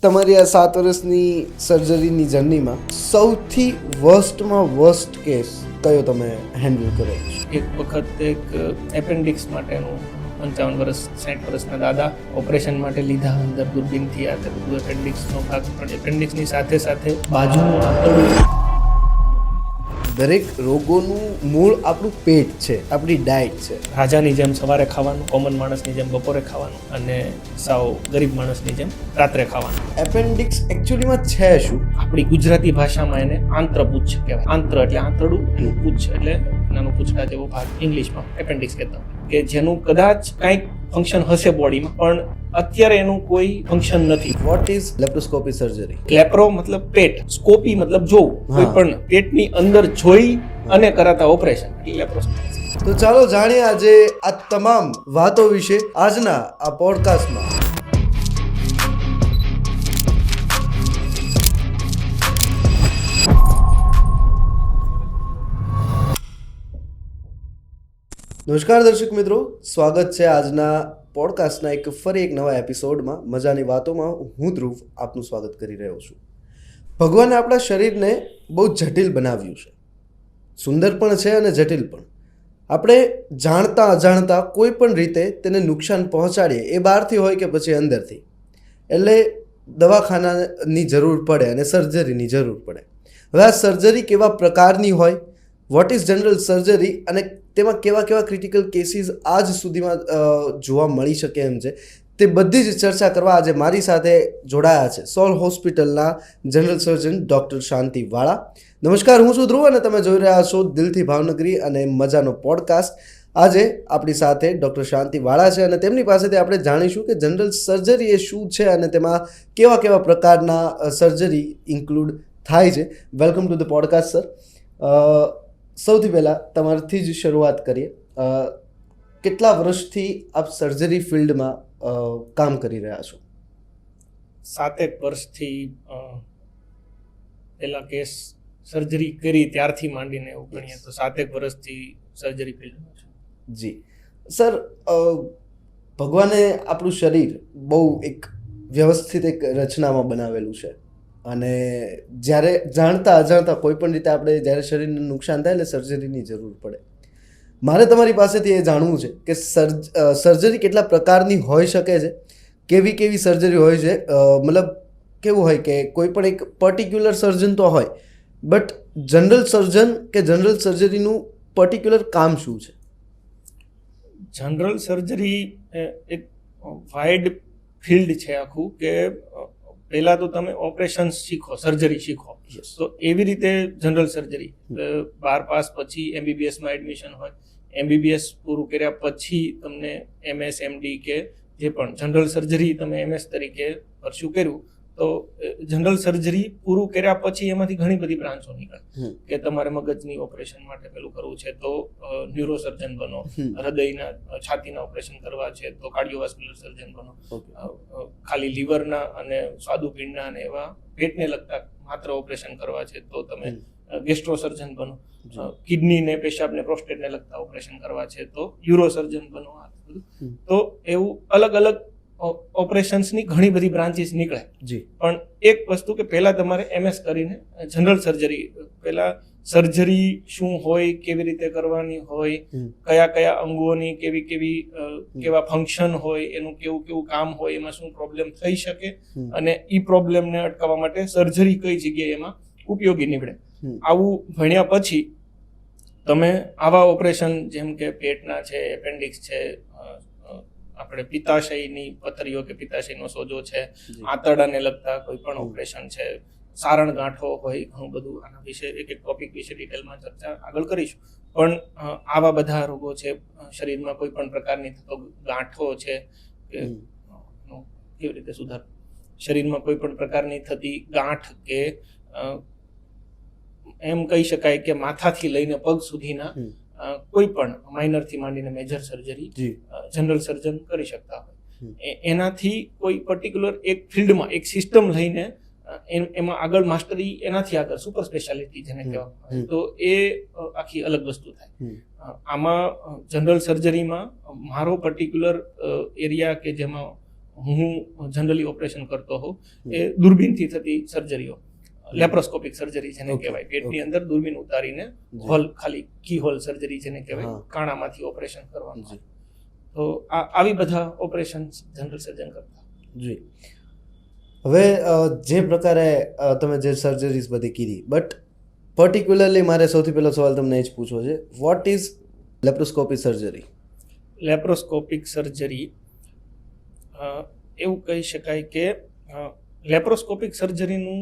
તમારી આ 7 વર્ષની સર્જરીની જર્નીમાં સૌથી વર્સ્ટમાં વર્સ્ટ કેસ કયો તમે હેન્ડલ કર્યો છે? એક વખત એક એપેન્ડિક્સ માટેનું 55 વર્ષ 60 વર્ષના દાદા ઓપરેશન માટે લીધા, અંદર દૂરબીનથી આ બધું એપેન્ડિક્સનો ભાગ, પણ એપેન્ડિક્સની સાથે સાથે બાજુનું આંતરડું. દરેક રોગોનું મૂળ આપણું પેટ છે, આપણી ડાયટ છે. રાજાની જેમ સવારે ખાવાનું, કોમન માણસની જેમ બપોરે ખાવાનું, અને સાવ ગરીબ માણસની જેમ રાત્રે ખાવાનું. એપેન્ડિક્સ એકચ્યુઅલીમાં છે શું? આપણી ગુજરાતી ભાષામાં એને આંત્રપુચ્છ કહેવાય. આંત્ર એટલે આંતરડું, એનું પુચ્છ એટલે નાનું પૂંછડા જેવો ભાગ, ઇંગ્લિશમાં એપેન્ડિક્સ કહેતા હોય, કે જેનું કદાચ કંઈક ફંક્શન હશે બોડીમાં, પણ અત્યારે એનું કોઈ ફંક્શન નથી. What is laparoscopy surgery? Laparo મતલબ પેટ, સ્કોપી મતલબ જોવું, કોઈ પણ પેટની અંદર જોઈ અને કરાતા ઓપરેશન એટલે લેપ્રોસ્કોપી. તો ચાલો જાણીએ આજે આ તમામ વાતો વિશે આજના આ પોડકાસ્ટમાં. નમસ્કાર દર્શક મિત્રો, સ્વાગત છે આજના પોડકાસ્ટના ફરી એક નવા એપિસોડમાં. મજાની વાતોમાં હું ધ્રુવ આપનું સ્વાગત કરી રહ્યો છું. ભગવાને આપણા શરીરને બહુ જટિલ બનાવ્યું છે, સુંદર પણ છે અને જટિલ પણ. આપણે જાણતા અજાણતા કોઈ પણ રીતે તેને નુકસાન પહોંચાડીએ, એ બહારથી હોય કે પછી અંદરથી, એટલે દવાખાનાની જરૂર પડે અને સર્જરીની જરૂર પડે. હવે આ સર્જરી કેવા પ્રકારની હોય, વોટ ઇઝ જનરલ સર્જરી, અને તેમાં કેવા કેવા ક્રિટિકલ કેસીસ આજ સુધીમાં જોવા મળી શકે એમ છે, તે બધી જ ચર્ચા કરવા આજે મારી સાથે જોડાયા છે સોલ હોસ્પિટલના જનરલ સર્જન ડૉક્ટર શાંતિ વાળા. નમસ્કાર, હું છું ધ્રુવ અને તમે જોઈ રહ્યા છો દિલથી ભાવનગરી અને મજાનો પોડકાસ્ટ. આજે આપણી સાથે ડૉક્ટર શાંતિ વાળા છે અને તેમની પાસેથી આપણે જાણીશું કે જનરલ સર્જરી એ શું છે અને તેમાં કેવા કેવા પ્રકારના સર્જરી ઇન્ક્લુડ થાય છે. Welcome to the podcast sir. સૌથી પહેલાં તમારાથી જ શરૂઆત કરીએ. કેટલા વર્ષથી આપ સર્જરી ફિલ્ડમાં કામ કરી રહ્યા છો? 7 વર્ષથી પહેલા કેસ સર્જરી કરી ત્યારથી માંડીને એવું ગણીએ તો 7 વર્ષથી સર્જરી ફિલ્ડમાં છે. જી સર, ભગવાને આપણું શરીર બહુ એક વ્યવસ્થિત એક રચનામાં બનાવેલું છે અને જ્યારે જાણતા અજાણતા કોઈ પણ રીતે આપણે જ્યારે શરીરને નુકસાન થાય એટલે સર્જરીની જરૂર પડે. મારે તમારી પાસેથી એ જાણવું છે કે સર્જરી કેટલા પ્રકારની હોઈ શકે છે, કેવી કેવી સર્જરી હોય છે. મતલબ કેવું હોય કે કોઈ પણ એક પર્ટિક્યુલર સર્જન તો હોય, બટ જનરલ સર્જન કે જનરલ સર્જરીનું પર્ટિક્યુલર કામ શું છે? જનરલ સર્જરી એક વાઇડ ફિલ્ડ છે આખું, કે પહેલાં તો તમે ઓપરેશન શીખો, સર્જરી શીખો. તો એવી રીતે જનરલ સર્જરી 12 પાસ પછી MBBSમાં એડમિશન હોય, MBBS પૂરું કર્યા પછી તમને MS MD કે જે પણ જનરલ સર્જરી તમે MS તરીકે પરસ્યુ કર્યું, તો જનરલ સર્જરી પૂરું કર્યા પછી એમાંથી ઘણી બધી બ્રાન્ચો નીકળે, કે તમારે મગજની ઓપરેશન માટે પેલું કરવું છે તો ન્યુરોસર્જન બનો, હૃદયના છાતીના ઓપરેશન કરવા છે તો કાર્ડિયોવાસ્ક્યુલર સર્જન બનો, ખાલી લીવરના અને સ્વાદુપિંડના અને એવા પેટને લગતા માત્ર ઓપરેશન કરવા છે તો તમે ગેસ્ટ્રો સર્જન બનો, કિડની ને પેશાબ ને પ્રોસ્ટેટને લગતા ઓપરેશન કરવા છે તો યુરોસર્જન બનો. તો એવું અલગ અલગ ઓપરેશન્સની ઘણી બધી બ્રાન્ચીસ નીકળે. જી, પણ એક વસ્તુ કે પહેલા તમારે MS કરીને જનરલ સર્જરી, પહેલા સર્જરી શું હોય, કેવી રીતે કરવાની હોય, કયા કયા અંગોની કેવા ફંક્શન હોય, એનું કેવું કામ હોય, એમાં શું પ્રોબ્લેમ થઈ શકે અને એ પ્રોબ્લેમને અટકાવવા માટે સર્જરી કઈ જગ્યાએ એમાં ઉપયોગી નીવડે, આવું ભણ્યા પછી તમે આવા ઓપરેશન જેમ કે પેટના છે, એપેન્ડિક્સ છે, આપણે પિત્તાશયની પથરીઓ કે પિત્તાશયનો સોજો છે, આંતરડાને લગતા કોઈ પણ ઓપરેશન છે, સારણ ગાંઠો હોય, ઘણું બધું આના વિશે એક ટોપિક વિશે ડિટેલમાં ચર્ચા આગળ કરીશું. પણ આવા બધા રોગો છે, શરીરમાં કોઈ પણ પ્રકારની થતો ગાંઠો છે કે કેવી રીતે સુધાર, શરીરમાં કોઈ પણ પ્રકારની થતી ગાંઠ કે એમ કહી શકાય કે માથાથી લઈને પગ સુધીના કોઈ પણ માઇનરથી માંડીને મેજર સર્જરી જનરલ સર્જન કરી શકતા હોય. એનાથી કોઈ પર્ટિક્યુલર એક ફિલ્ડમાં એક સિસ્ટમ લઈને એમાં આગળ માસ્ટરી, એનાથી આગળ સુપર સ્પેશિયાલિટી જેને કહેવામાં આવે, તો એ આખી અલગ વસ્તુ થાય. આમાં જનરલ સર્જરીમાં મારો પર્ટિક્યુલર એરિયા કે જેમાં હું જનરલી ઓપરેશન કરતો હોઉં એ દૂરબીનથી થતી સર્જરીઓ, લેપ્રોસ્કોપિક સર્જરી જેને Okay, કહેવાય, પેટની okay. અંદર દૂરબીન ઉતારીને હોલ, ખાલી કી હોલ સર્જરી જેને કહેવાય, હા. કાણામાંથી ઓપરેશન કરવાનું. જી તો આવી બધા ઓપરેશન જનરલ સર્જન કરતા. જી હવે જે પ્રકારે તમે જે સર્જરીઝ બધી કીધી, બટ પર્ટિક્યુલરલી મારે સૌથી પહેલો સવાલ તમને એ જ પૂછવો છે, vote is laparoscopy surgery? Laparoscopic surgery એવું કહી શકાય કે લેપ્રોસ્કોપિક સર્જરીનું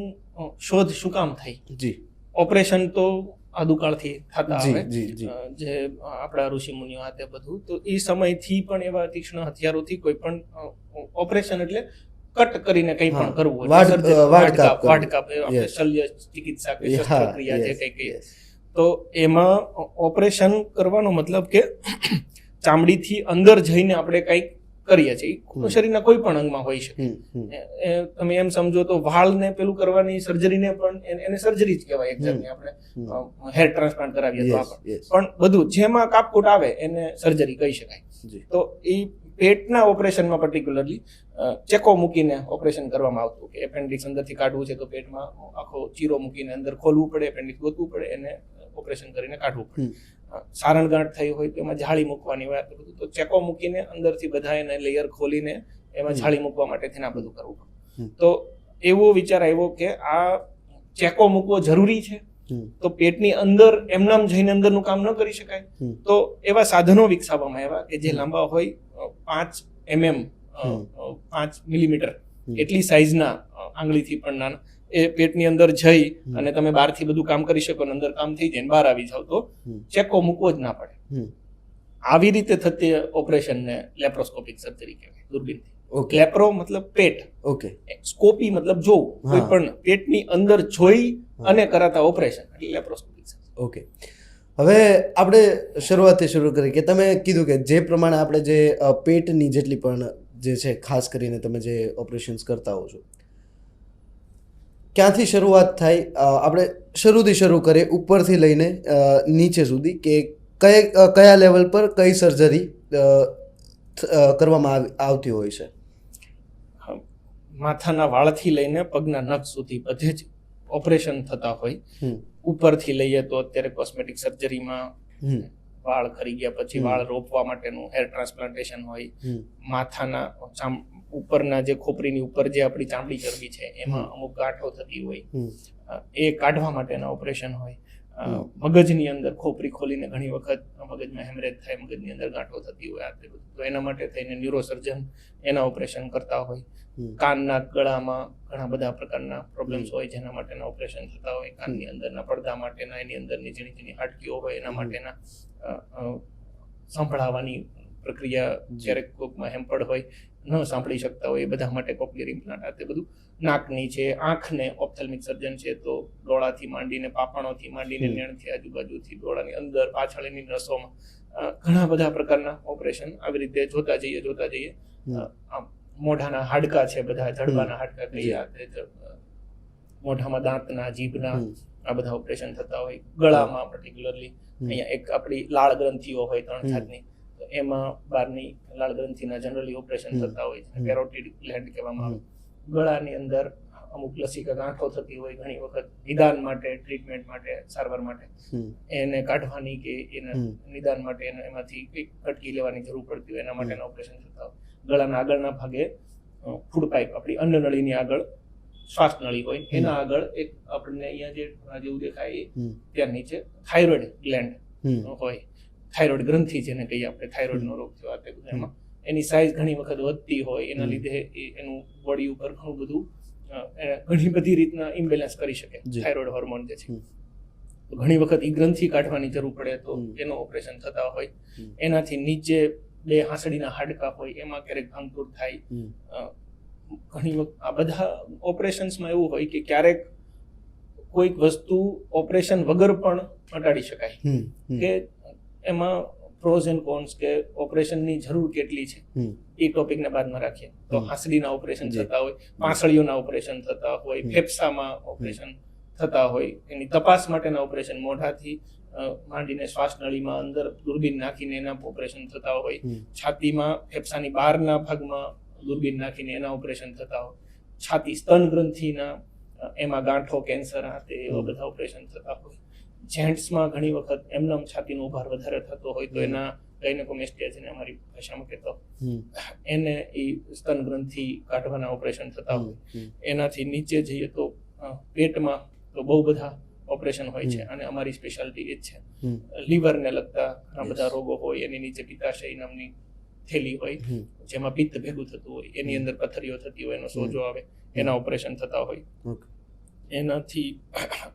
શોધ શું કામ થઈ? જી ઓપરેશન તો આદુકાળથી થતા જી આવે, જી જી જે આપણા ઋષિ મુનિઓ આ તે બધું, તો એ સમયથી પણ એવા તીક્ષ્ણ હથિયારોથી કોઈ પણ ઓપરેશન એટલે કટ કરીને કંઈ પણ હા. કરવું, વાઢકાપ કરવું. વાઢકાપ, આપણે Yes. શલ્ય ચિકિત્સા કે હા, શસ્ત્રક્રિયા જે yes, કંઈ કહીએ, yes. તો એમાં ઓપરેશન કરવાનો મતલબ કે ચામડીથી અંદર જઈને આપણે કંઈક કરીએ છીએ. શરીરના કોઈ પણ અંગમાં હોઈ શકે. તમે એમ સમજો તો વાળને પેલું કરવાની સર્જરીને પણ એને સર્જરી જ કહેવાય એક જાતની. આપણે હેર ટ્રાન્સપ્લાન્ટ કરાવીએ તો આપણે પણ બધું જેમાં કાપકૂટ આવે એને સર્જરી કહી શકાય. તો એ પેટના ઓપરેશનમાં પર્ટિક્યુલરલી ચેકો મૂકીને ઓપરેશન કરવામાં આવતું, કે એપેન્ડિક્સ અંદરથી કાઢવું છે તો પેટમાં આખો ચીરો મૂકીને અંદર ખોલવું પડે, એપેન્ડિક્સ ગોતવું પડે, એને ઓપરેશન કરીને કાઢવું પડે. સારણ ગાંઠ થઈ હોય તો એમાં જાળી મૂકવાની હોય, આ બધું તો ચેકો મૂકીને અંદરથી બધા એને લેયર ખોલીને એમાં જાળી મૂકવા માટેથી આ બધું કરવું પડે. તો એવો વિચાર આવ્યો કે આ ચેકો મૂકવો જરૂરી છે, તો પેટની અંદર એમનામ જઈને અંદરનું કામ ન કરી શકાય. તો એવા સાધનો વિકસાવવામાં આવ્યા કે જે લાંબા હોય 5 mm 5 મિલીમીટર એટલી સાઈઝના, આંગળીથી પણ નાના, એ પેટની અંદર જઈ અને તમે બહારથી બધું કામ કરી શકો, અંદર કામ થઈ જાય, બહાર આવી જાવ તો ચેકો મૂકવો જ ના પડે. આવી રીતે થતી ઓપરેશનને લેપ્રોસ્કોપિક સર્જરી કહેવાય, દૂરબીનથી. લેપ્રો મતલબ પેટ, ઓકે, સ્કોપી મતલબ જોવું, કોઈ પણ પેટની અંદર જોઈ અને કરાતા ઓપરેશન એટલે લેપ્રોસ્કોપિક સર્જરી. ઓકે, હવે આપણે શરૂઆતથી શરૂ કરીએ કે તમે કીધું કે જે પ્રમાણે આપણે જે પેટની જેટલી પણ જે છે, ખાસ કરીને તમે જે ઓપરેશન્સ કરતા હો છો, ક્યાંથી શરૂઆત થાય? આપણે શરૂથી શરૂ કરીએ, ઉપરથી લઈને નીચે સુધી, કે કયા લેવલ પર કઈ સર્જરી કરવામાં આવતી હોય છે? માથાના વાળથી લઈને પગના નખ સુધી બધે જ ઓપરેશન થતા હોય. ઉપરથી લઈએ તો અત્યારે કોસ્મેટિક સર્જરીમાં વાળ ખરી ગયા પછી વાળ રોપવા માટેનું હેર ટ્રાન્સપ્લાન્ટેશન હોય. માથાના ઉપરના જે ખોપરીની ઉપર જે આપણી ચામડી ચરબી છે એમાં અમુક ગાંઠો થતી હોય, એ કાઢવા માટેના ઓપરેશન હોય. મગજની અંદર ખોપરી ખોલીને ઘણી વખત મગજમાં હેમરેજ થાય, મગજની અંદર ગાંઠો થતી હોય, આ તે બધું, તો એના માટે થઈને ન્યુરોસર્જન એના ઓપરેશન કરતા હોય. કાનના ગળામાં ઘણા બધા પ્રકારના પ્રોબ્લેમ્સ હોય જેના માટેના ઓપરેશન થતા હોય. કાનની અંદરના પડદા માટેના, એની અંદરની ઝીણી ઝીણી હાડકીઓ હોય એના માટેના, સંભળાવવાની પ્રક્રિયા ક્યારેક કોઈકમાં હેમ્પર્ડ હોય, ન સાંભળી શકતા હોય, એ બધા માટે કોક્લિયર ઇમ્પ્લાન્ટ, આ તે બધું. નાકની છે, આંખને ઓપ્થેલ્મિક સર્જન છે, તો ડોળાથી માંડીને, પાપણોથી માંડીને, નેણથી આજુબાજુથી, ડોળાની અંદર, પાછળની નસોમાં ઘણા બધા પ્રકારના ઓપરેશન આવી રીતે જોતા જઈએ. મોઢાના હાડકા છે, બધા જડબાના હાડકા કહીએ, મોઢામાં દાંતના, જીભના, આ બધા ઓપરેશન થતા હોય. ગળામાં પર્ટિક્યુલરલી અહીંયા એક આપણી લાળ ગ્રંથિઓ હોય 3 જાતની, તો એમાં બહારની લાળ ગ્રંથિના જનરલી ઓપરેશન થતા હોય, કેરોટિડ ગ્લેન્ડ કહેવામાં આવે. ગળાની અંદર અમુક લસિકા ગાંઠો થતી હોય, ઘણી વખત નિદાન માટે, ટ્રીટમેન્ટ માટે, સારવાર માટે એને કાઢવાની કે એના નિદાન માટે એમાંથી કંઈક કટકી લેવાની જરૂર પડતી હોય, એના માટેના ઓપરેશન થતા હોય. ગળાના આગળના ભાગે ફૂડ પાઇપ, આપણી અન્નનળીની આગળ શ્વાસ નળી હોય, એના આગળ એક આપણને અહીંયા જે જેવું દેખાય ત્યાં નીચે થાઇરોઇડ ગ્લેન્ડ હોય, થાઇરોઇડ ગ્રંથિ જેને કહીએ આપણે, થાઇરોઇડનો રોગ થયો આ તે બધું. એમાં એની સાઇઝ ઘણી વખત વધતી હોય, એના લીધે એનું બોડી ઉપર ઘણું બધું ઘણી બધી રીતના ઇમ્બેલેન્સ કરી શકે થાઇરોઇડ હોર્મોન જે છે. ઘણી વખત એ ગ્રંથિ કાઢવાની જરૂર પડે તો એનું ઓપરેશન થતા હોય. એનાથી નીચે 2 હાંસડીના હાડકા હોય, એમાં ક્યારેક ભાંગતૂર થાય. ઘણી વખત આ બધા ઓપરેશન્સમાં એવું હોય કે ક્યારેક કોઈક વસ્તુ ઓપરેશન વગર પણ મટાડી શકાય, કે એમાં પ્રોઝ એન્ડ કોન્સ, કે ઓપરેશનની જરૂર કેટલી છે એ ટોપિકને બાદમાં રાખીએ તો હાંસડીના ઓપરેશન થતા હોય, પાંસળીઓના ઓપરેશન થતા હોય, ફેફસામાં ઓપરેશન થતા હોય, એની તપાસ માટેના ઓપરેશન, મોઢાથી માંડીને શ્વાસ નળીમાં અંદર દૂરબીન નાખીને એના ઓપરેશન થતા હોય. છાતીમાં ફેફસાની બહારના ભાગમાં દૂરબીન નાખીને એના ઓપરેશન થતા હોય, છાતી સ્તન ગ્રંથિના એમાં ગાંઠો, કેન્સર, તે એવા બધા ઓપરેશન થતા હોય. જેન્ટ્સમાં ઘણી વખત એમનેમ છાતીનો ઉભાર વધારે થતો હોય તો એના ગાયનેકોમેસ્ટિયા જેને અમારી ભાષામાં કહેતા એને એ સ્તન ગ્રંથિ કાઢવાના ઓપરેશન થતા હોય. એનાથી નીચે જઈએ તો પેટમાં તો બહુ બધા ઓપરેશન હોય છે અને અમારી સ્પેશિયાલિટી એ જ છે. લીવરને લગતા ઘણા બધા રોગો હોય, એની નીચે પિત્તાશય નામની થેલી હોય જેમાં પિત્ત ભેગું થતું હોય, એની અંદર પથરીઓ થતી હોય, એનો સોજો આવે, એના ઓપરેશન થતા હોય. એનાથી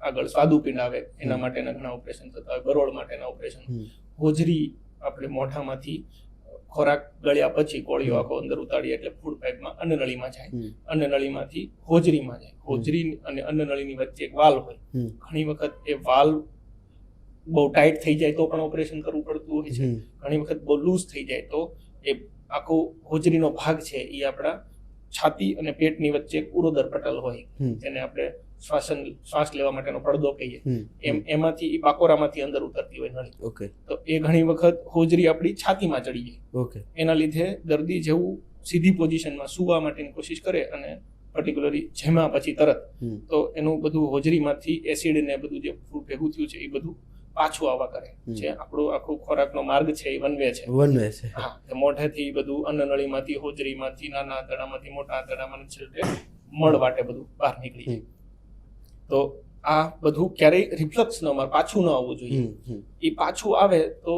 આગળ સ્વાદુપિંડ આવે, એના માટેના ઘણા ઓપરેશન થતા હોય, બરોળ માટેના ઓપરેશન. હોજરી આપણે મોઢામાંથી ખોરાક ગળ્યા પછી કોળિયો આખો અંદર ઉતાડીએ એટલે ફૂડ પાઇપમાં અન્નનળીમાં જાય, અન્નનળીમાંથી હોજરીમાં જાય. હોજરી અને અન્નનળીની વચ્ચે એક વાલ્વ હોય. ઘણી વખત એ વાલ્વ બહુ ટાઈટ થઈ જાય તો પણ ઓપરેશન કરવું પડતું હોય છે. ઘણી વખત બહુ લૂઝ થઈ જાય તો એ આખો હોજરીનો ભાગ છે એ આપણા છાતી અને પેટની વચ્ચે એક ઉરોદર પટલ હોય, જેને આપણે શ્વાસ લેવા માટેનો પડદો કહીએ, એમાંથી પાકોરામાંથી અંદર ઉતરતી હોય નળી. તો એ ઘણી વખત હોજરી આપણી છાતીમાં ચડી જાય. એના લીધે દર્દી જેવું સીધી પોઝિશનમાં સુવા માટેની કોશિશ કરે અને પર્ટિક્યુલરલી જેમાં પછી તરત તો એનું બધું હોજરીમાંથી એસિડ ને બધું જે ભેગું થયું છે એ બધું પાછું આવવા કરે છે. આપણો આખો ખોરાકનો માર્ગ છે એ વન વે છે. હા, મોઢેથી બધું અન્નનળીમાંથી, હોજરીમાંથી, નાના આંતરડામાંથી મોટા આંતરડામાં છેલ્લે મળ વાટે બધું બહાર નીકળી જાય. તો આ બધું ક્યારેય રિફ્લક્સ ન મારે, પાછું ન આવવું જોઈએ. એ પાછું આવે તો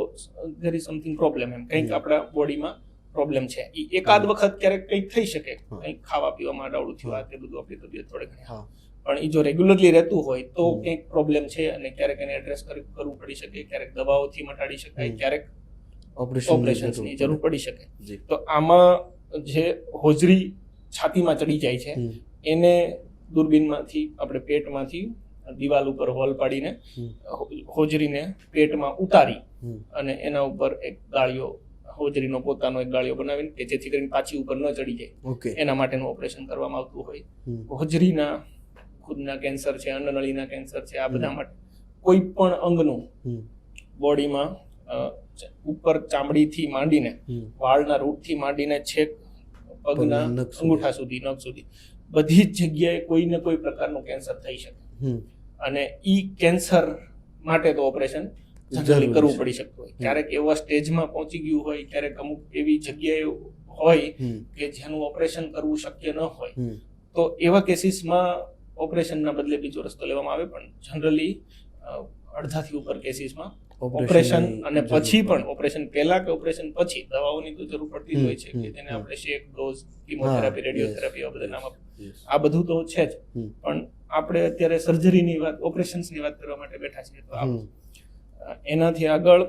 ધેર ઇઝ સમથિંગ પ્રોબ્લેમ, એમ કંઈક આપણા બોડીમાં પ્રોબ્લેમ છે. એ એકાદ વખત ક્યારેક કંઈક થઈ શકે, કંઈક ખાવા પીવામાં અડાવડું થયું, આ તે બધું આપણી તબિયત થોડે ઘણી. પણ એ જો રેગ્યુલરલી રહેતું હોય તો કંઈક પ્રોબ્લેમ છે અને ક્યારેક એને એડ્રેસ કરવું પડી શકે, ક્યારેક દવાઓથી મટાડી શકાય, ક્યારેક ઓપરેશનની જરૂર પડી શકે. તો આમાં જે હોજરી છાતીમાં ચડી જાય છે એને દૂરબીનમાંથી આપણે પેટમાંથી દિવાલ ઉપર હોલ પાડીને હોજરીને પેટમાં ઉતારી અને એના ઉપર એક ગાળિયો, હોજરીનો પોતાનો એક ગાળિયો બનાવીને કે જેથી કરીને પાછી ઉપર ન ચડી જાય એના માટેનું ઓપરેશન કરવામાં આવતું હોય. હોજરીના ખુદના કેન્સર છે, અન્નનળીના કેન્સર છે, આ બધા માટે કોઈ પણ અંગનું બોડીમાં ઉપર ચામડીથી માંડીને વાળના રૂટથી માંડીને છેક પગના અંગૂઠા સુધી, નખ સુધી બધી જ જગ્યાએ કોઈને કોઈ પ્રકારનું કેન્સર થઈ શકે. અને ઈ કેન્સર માટે તો ઓપરેશન જનરલી કરવું પડી શકતું હોય. ક્યારેક એવા સ્ટેજમાં પહોંચી ગયું હોય, ક્યારેક અમુક એવી જગ્યાએ હોય કે જેનું ઓપરેશન કરવું શક્ય ન હોય, તો એવા કેસીસમાં ઓપરેશનના બદલે બીજો રસ્તો લેવામાં આવે. પણ જનરલી અડધાથી ઉપર કેસીસમાં ઓપરેશન અને પછી પણ ઓપરેશન પહેલા કે ઓપરેશન પછી દવાઓની તો જરૂર પડતી જ હોય છે કે જેને આપણે શેક, ડોઝ, કિમોથેરાપી, રેડિયોથેરાપી આ બધા નામ આ બધું તો છે જ. પણ આપણે અત્યારે સર્જરીની વાત, ઓપરેશન્સની વાત કરવા માટે બેઠા છીએ. તો એનાથી આગળ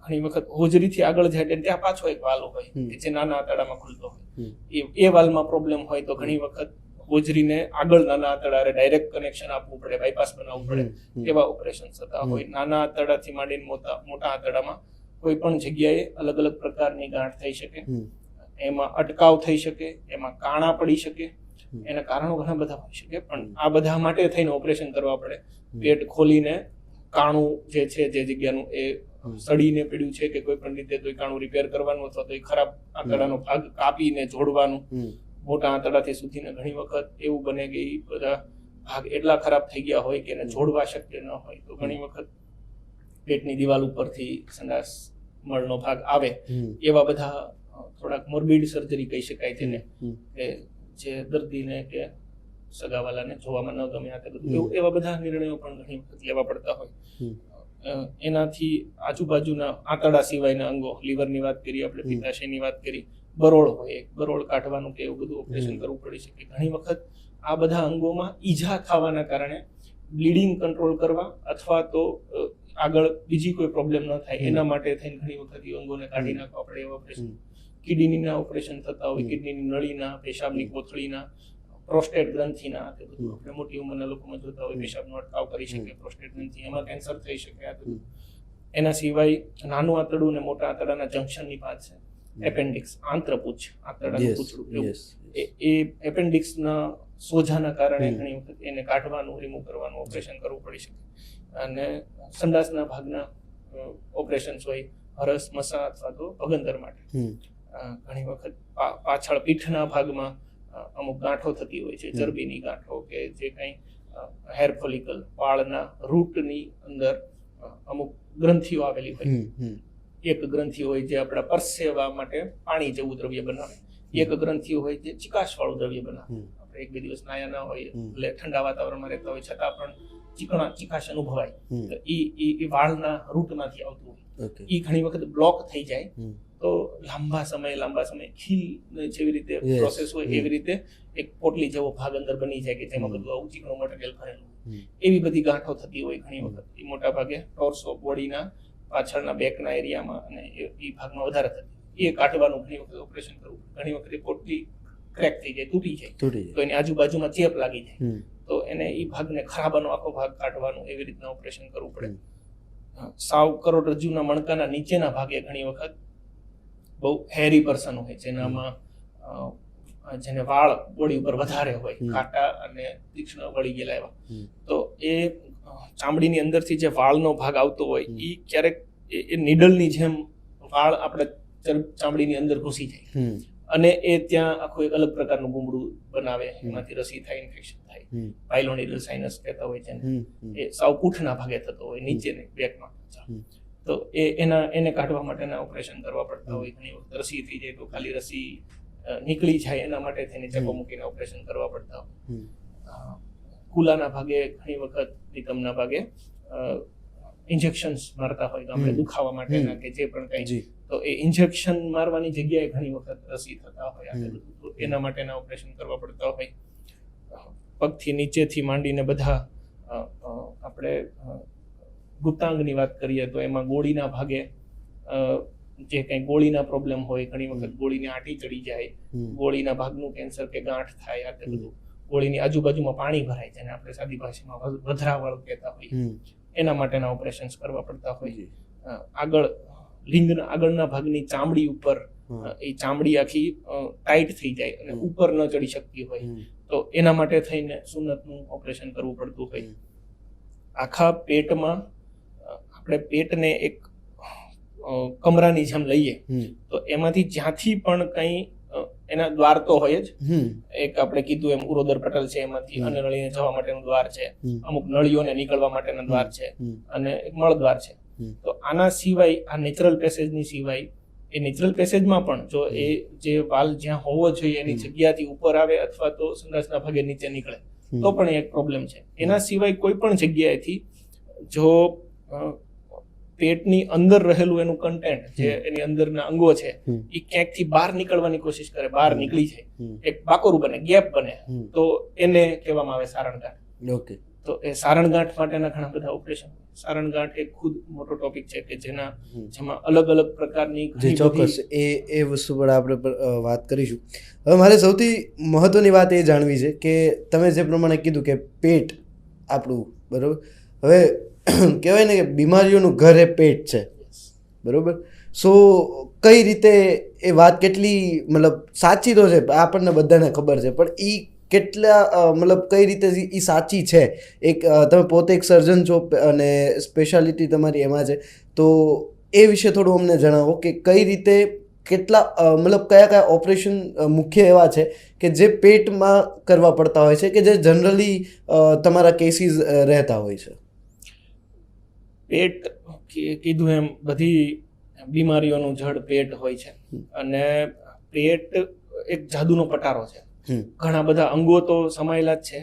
ઘણી વખત હોજરીથી આગળ જાય એટલે ત્યાં પાછો એક વાલ્વ હોય કે જે નાના આંતરડામાં ખુલતો હોય. એ વાલ્વમાં પ્રોબ્લેમ હોય તો ઘણી વખત હોજરીને આગળ નાના આંતરડાને ડાયરેક્ટ કનેક્શન આપવું પડે, બાયપાસ બનાવવું પડે, એવા ઓપરેશન થતા હોય. નાના આંતરડાથી માંડીને મોટા આંતરડામાં કોઈ પણ જગ્યાએ અલગ અલગ પ્રકારની ગાંઠ થઈ શકે, એમાં અટકાવ થઈ શકે, એમાં કાણા પડી શકે. એના કારણો ઘણા બધા હોઈ શકે, પણ આ બધા માટે થઈને ઓપરેશન કરવા પડે. પેટ ખોલીને કાણું જે છે, જે જગ્યાનું એ સડીને પડ્યું છે કે કોઈ પણ રીતે તો કાણું રિપેર કરવાનું અથવા તો એ ખરાબ આંતરડાનો ભાગ કાપીને જોડવાનું. મોટા આંતરડાથી સુધીને ઘણી વખત એવું બને કે એ બધા ભાગ એટલા ખરાબ થઈ ગયા હોય કે એને જોડવા શક્ય ન હોય, તો ઘણી વખત પેટની દિવાલ ઉપરથી સંડાસ મળનો ભાગ આવે. એવા બધા થોડાક મોર્બિડ સર્જરી કહી શકાય તેને, કે જે દર્દીને કે સગાવાલાને જોવામાં ન ગમે, આ બધું એવા બધા નિર્ણયો પણ ઘણી વખત લેવા પડતા હોય. એનાથી આજુબાજુના આંતરડા સિવાયના અંગો, લીવરની વાત કરી આપણે, પિત્તાશયની વાત કરી, બરોળ હોય, બરોળ કાઢવાનું કે એવું બધું ઓપરેશન કરવું પડી શકે. ઘણી વખત આ બધા અંગોમાં ઈજા થવાના કારણે બ્લીડિંગ કંટ્રોલ કરવા અથવા તો આગળ બીજી કોઈ પ્રોબ્લેમ ન થાય એના માટે થઈને ઘણી વખત એ અંગોને કાઢી નાખવા પડે એવા ઓપરેશન. કિડનીના ઓપરેશન થતા હોય, કિડનીની નળીના, પેશાબની કોથળીના, પ્રોસ્ટેટ ગ્રંથિના, તે બધું આપણે મોટી ઉંમરના લોકોમાં જોતા હોય, પેશાબનો અટકાવ કરી શકે પ્રોસ્ટેટ ગ્રંથિ, એમાં કેન્સર થઈ શકે. આ બધું એના સિવાય નાનું આંતરડું અને મોટા આંતરડાના જંકશનની વાત છે, એપેન્ડિક્સ, આંત્રપુચ્છ, આંતરડાનું પૂંછડું, એ એપેન્ડિક્સના સોજાના કારણે ઘણી વખત એને કાઢવાનું, રિમૂવ કરવાનું ઓપરેશન કરવું પડી શકે. અને સંડાસના ભાગના ઓપરેશન્સ હોય, હરસ, મસા અથવા તો ભગંદર માટે. ઘણી વખત પાછળ પીઠના ભાગમાં અમુક ગાંઠો થતી હોય છે, ચરબીની ગાંઠો કે જે કંઈ હેર ફોલિકલ, વાળના રૂટની અંદર અમુક ગ્રંથિઓ આવેલી હોય. એક ગ્રંથિ હોય જે આપણા પરસેવા માટે પાણી જેવું દ્રવ્ય બનાવે, એક ગ્રંથિ હોય જે ચીકાશવાળું દ્રવ્ય બનાવે. આપણે એક બે દિવસ નાયા ના હોય એટલે ઠંડા વાતાવરણમાં રહેતા હોય છતાં પણ ચીકાશ અનુભવાય, તો ઈ વાળના રૂટમાંથી આવતું હોય. ઈ ઘણી વખત બ્લોક થઈ જાય તો લાંબા સમય ખીલ જેવી રીતે પ્રોસેસ હોય એવી રીતે એક પોટલી જેવો ભાગ અંદર બની જાય કે જેમાં બધું આવું ચીકણું મટીરિયલ ભરેલું હોય. એવી બધી ગાંઠો થતી હોય ઘણી વખત. એ મોટા ભાગે ટોર્સો, બોડીના પાછળના બેકના એરિયામાં અને એ ભાગમાં વધારે થતી. એ કાઢવાનું ઘણી વખત ઓપરેશન કરવું. ઘણી વખત એ પોટલી ક્રેક થઈ જાય, તૂટી જાય, તો એની આજુબાજુમાં ચેપ લાગી જાય, તો એને એ ભાગને ખરાબાનો આખો ભાગ કાઢવાનું, એવી રીતના ઓપરેશન કરવું પડે. સાવ કરોડરજ્જુના મણકાના નીચેના ભાગે ઘણી વખત બહુ હેરી પર્સન હોય જેને વાળ બોડી ઉપર વધારે હોય, કાંટા અને તીક્ષ્ણ વળી ગયેલા એવા, તો એ ચામડીની અંદરથી જે વાળનો ભાગ આવતો હોય એ ક્યારેક એ નીડલની જેમ વાળ આપણે ચામડીની અંદર ઘૂસી જાય અને એ ત્યાં આખું એક અલગ પ્રકારનું ગુમડું બનાવે, એમાંથી રસી થાય, ઇન્ફેક્શન થાય. પાયલોનિડલ સાઇનસ કહેતા હોય છે, એ સાવ પૂંઠના ભાગે થતો હોય, નીચે બેકમાં. તો એને કાઢવા માટેના ઓપરેશન કરવા પડતા હોય. ઘણી વખત રસી થઈ જાય તો ખાલી રસી નીકળી જાય એના માટે થઈને ચેપો મૂકીને ઓપરેશન કરવા પડતા હોય. કુલાના ભાગે ઘણી વખત નિકમના ભાગે ઇન્જેક્શન્સ મારતા હોય આપણે દુખાવા માટેના કે જે પણ કંઈ, તો એ ઇન્જેક્શન મારવાની જગ્યાએ ઘણી વખત રસી થતા હોય, તો એના માટેના ઓપરેશન કરવા પડતા હોય. પગથી નીચેથી માંડીને બધા આપણે ગુપ્તાંગની વાત કરીએ તો એમાં ગોળીના ભાગે જે કંઈ ગોળીના પ્રોબ્લેમ હોય, ઘણી વખત ગોળીને આંટી ચડી જાય, ગોળીના ભાગનું કેન્સર કે ગાંઠ થાય, આ બધું ગોળીની આજુબાજુમાં પાણી ભરાય છે અને આપણે સાદી ભાષામાં વધરાવળ કહેતા હોઈએ, એના માટેના ઓપરેશન્સ કરવા પડતા હોય. આગળ લિંગના આગળના ભાગની ચામડી ઉપર એ ચામડી આખી ટાઈટ થઈ જાય અને ઉપર ન ચડી શકતી હોય, તો એના માટે થઈને સુન્નતનું ઓપરેશન કરવું પડતું હોય. આખા પેટમાં આપણે પેટને એક કમરાની જેમ લઈએ તો એમાંથી જ્યાંથી પણ કંઈ એના દ્વાર તો હોય જ, એક આપણે કીધું એમ ઉરોદર પટલ છે, એમાંથી અન્ન નળીને જવા માટેનું દ્વાર છે, અમુક નળીઓને નીકળવા માટેના દ્વાર છે અને એક મળદ્વાર છે. તો આના સિવાય આ નેચરલ પેસેજની સિવાય એ નેચરલ પેસેજમાં પણ જો એ જે વાલ જ્યાં હોવો જોઈએ એની જગ્યાથી ઉપર આવે અથવા તો સંડાસના ભાગે નીચે નીકળે તો પણ એક પ્રોબ્લેમ છે. એના સિવાય કોઈ પણ જગ્યાએથી જો પેટની અંદર રહેલું એનું કન્ટેન્ટ જે એની અંદરના અંગો છે એ ક્યાંકથી બહાર નીકળવાની કોશિશ કરે, બહાર નીકળી જાય, એક બાકોરું બને, ગેપ બને, તો એને કહેવામાં આવે સારણગાંઠ. ઓકે, તો એ સારણગાંઠ માટેના ઘણા બધા ઓપરેશન. સારણગાંઠ એક ખુદ મોટો ટોપિક છે કે જેમાં અલગ અલગ પ્રકારની ચોક્કસ એ વસ્તુ પર આપણે વાત કરીશું. હવે મારે સૌથી મહત્વની વાત એ જાણવી છે કે તમે જે પ્રમાણે કીધું કે પેટ આપણું બરોબર, હવે કહેવાય ને કે બીમારીઓનું ઘર એ પેટ છે, બરોબર. સો કઈ રીતે એ વાત કેટલી મતલબ સાચી તો છે, આપણને બધાને ખબર છે, પણ એ કેટલા મતલબ કઈ રીતે એ સાચી છે? એક તમે પોતે એક સર્જન છો અને સ્પેશિયાલિટી તમારી એમાં છે, તો એ વિશે થોડું અમને જણાવો કે કઈ રીતે કેટલા મતલબ કયા ઓપરેશન મુખ્ય એવા છે કે જે પેટમાં કરવા પડતા હોય છે કે જે જનરલી તમારા કેસીસ રહેતા હોય છે? પેટ કીધું એમ બધી બીમારીઓનું જડ પેટ હોય છે અને પેટ એક જાદુનો પટારો છે. ઘણા બધા અંગો તો સમાયેલા જ છે.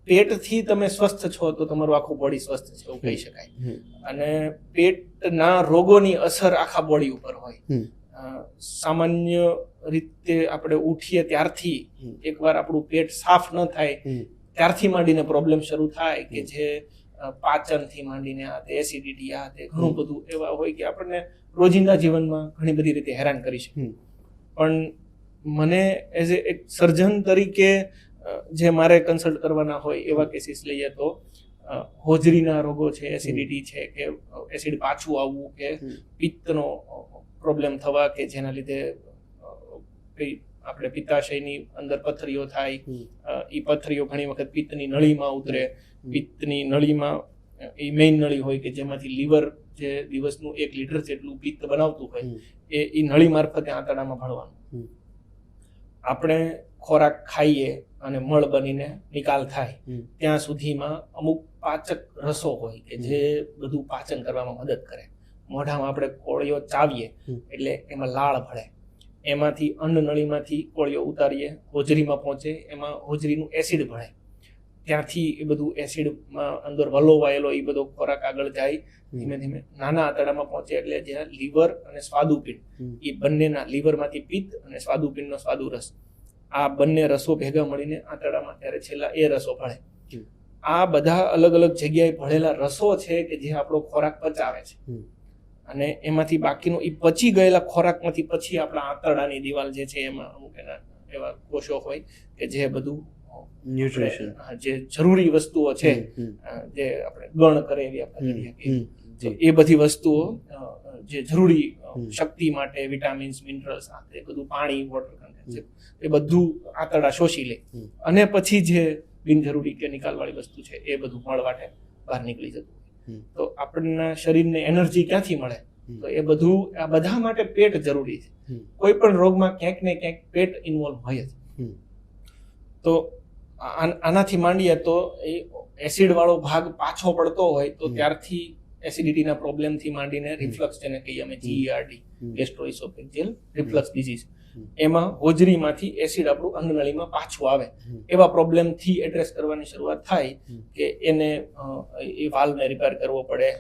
પેટથી તમે સ્વસ્થ છો તો તમારું આખું બોડી સ્વસ્થ છે એવું કહી શકાય. અને પેટના રોગોની અસર આખા બોડી ઉપર હોય. સામાન્ય રીતે આપણે ઉઠીએ ત્યારથી એકવાર આપણું પેટ સાફ ન થાય ત્યારથી માંડીને પ્રોબ્લેમ શરૂ થાય કે જે પાચનથી માંડીને આ તે એસિડિટી આ તે ઘણું બધું એવા હોય કે આપણને રોજિંદા જીવનમાં ઘણી બધી રીતે હેરાન કરી શકે. પણ મને એઝ એક સર્જન તરીકે જે મારે કન્સલ્ટ કરવાના હોય એવા કેસીસ લઈએ તો હોજરીના રોગો છે, એસિડિટી છે કે એસિડ પાછું આવવું કે પિત્તનો પ્રોબ્લેમ થવા કે જેના લીધે આપણે પિત્તાશયની અંદર પથરીઓ થાય, એ પથરીઓ ઘણી વખત પિત્તની નળીમાં ઉતરે, પિત્તની નળીમાં એ મેઇન નળી હોય કે જેમાંથી લીવર જે દિવસનું 1 લીટર જેટલું પિત્ત બનાવતું હોય એ નળી મારફતે આંતરડામાં ભળવાનું. આપણે ખોરાક ખાઈએ અને મળ બનીને નિકાલ થાય ત્યાં સુધીમાં અમુક પાચક રસો હોય કે જે બધું પાચન કરવામાં મદદ કરે. મોઢામાં આપણે કોળિયો ચાવીએ એટલે એમાં લાળ ભળે, એમાંથી અન્ન નળીમાંથી કોળિયો ઉતારીએ, હોજરીમાં પહોંચે, એમાં હોજરીનું એસિડ ભળે, ત્યાંથી એ બધું એસિડમાં અંદર વલોવાયેલો એ બધો ખોરાક આગળ જાય, ધીમે ધીમે નાના આંતરડામાં પહોંચે એટલે જ્યાં લીવર અને સ્વાદુપિંડ, એ બંનેના લીવરમાંથી પિત્ત અને સ્વાદુપિંડનો સ્વાદુરસ, આ બંને રસો ભેગા મળીને આંતરડામાં ત્યારે છેલ્લા એ રસો ભળે. આ બધા અલગ અલગ જગ્યાએ ભળેલા રસો છે કે જે આપણો ખોરાક પચાવે છે, અને એમાંથી બાકીનો એ પચી ગયેલા ખોરાકમાંથી પછી આપણા આંતરડાની દિવાલ જે છે એમાં અમુક એના એવા કોષો હોય કે જે બધું ન્યુટ્રિશન, જે જરૂરી વસ્તુઓ છે જે આપણે ગણ કરે એવી આપણે એ બધી વસ્તુઓ જે જરૂરી શક્તિ માટે, વિટામિન્સ, મિનરલ્સ, એ બધું પાણી, વોટર કન્ટેન્ટ એ બધું આંતરડા શોષી લે, અને પછી જે બિનજરૂરી કે નિકાલવાળી વસ્તુ છે એ બધું મળવાટે બહાર નીકળી જતું. તો આપણના શરીરને એનર્જી ક્યાંથી મળે? તો એ બધું, આ બધા માટે પેટ જરૂરી છે. કોઈ પણ રોગમાં ક્યાંક ને ક્યાંક પેટ ઇન્વોલ્વ હોય જ. તો આનાથી માંડીએ તો એ એસિડ વાળો ભાગ પાછો પડતો હોય તો ત્યારથી એસિડિટીના પ્રોબ્લેમથી માંડીને રિફ્લક્સ, જેને કહીએ અમે GERD, ગેસ્ટ્રોઇસોફેજિયલ રિફ્લક્સ ડિઝીઝ, એમાં હોજરીમાંથી એસિડ આપણું અન્નનળીમાં પાછું આવે, એવા પ્રોબ્લેમથી એડ્રેસ કરવાની શરૂઆત થાય કે એને એ વાલ્વને રિપેર કરવો પડે,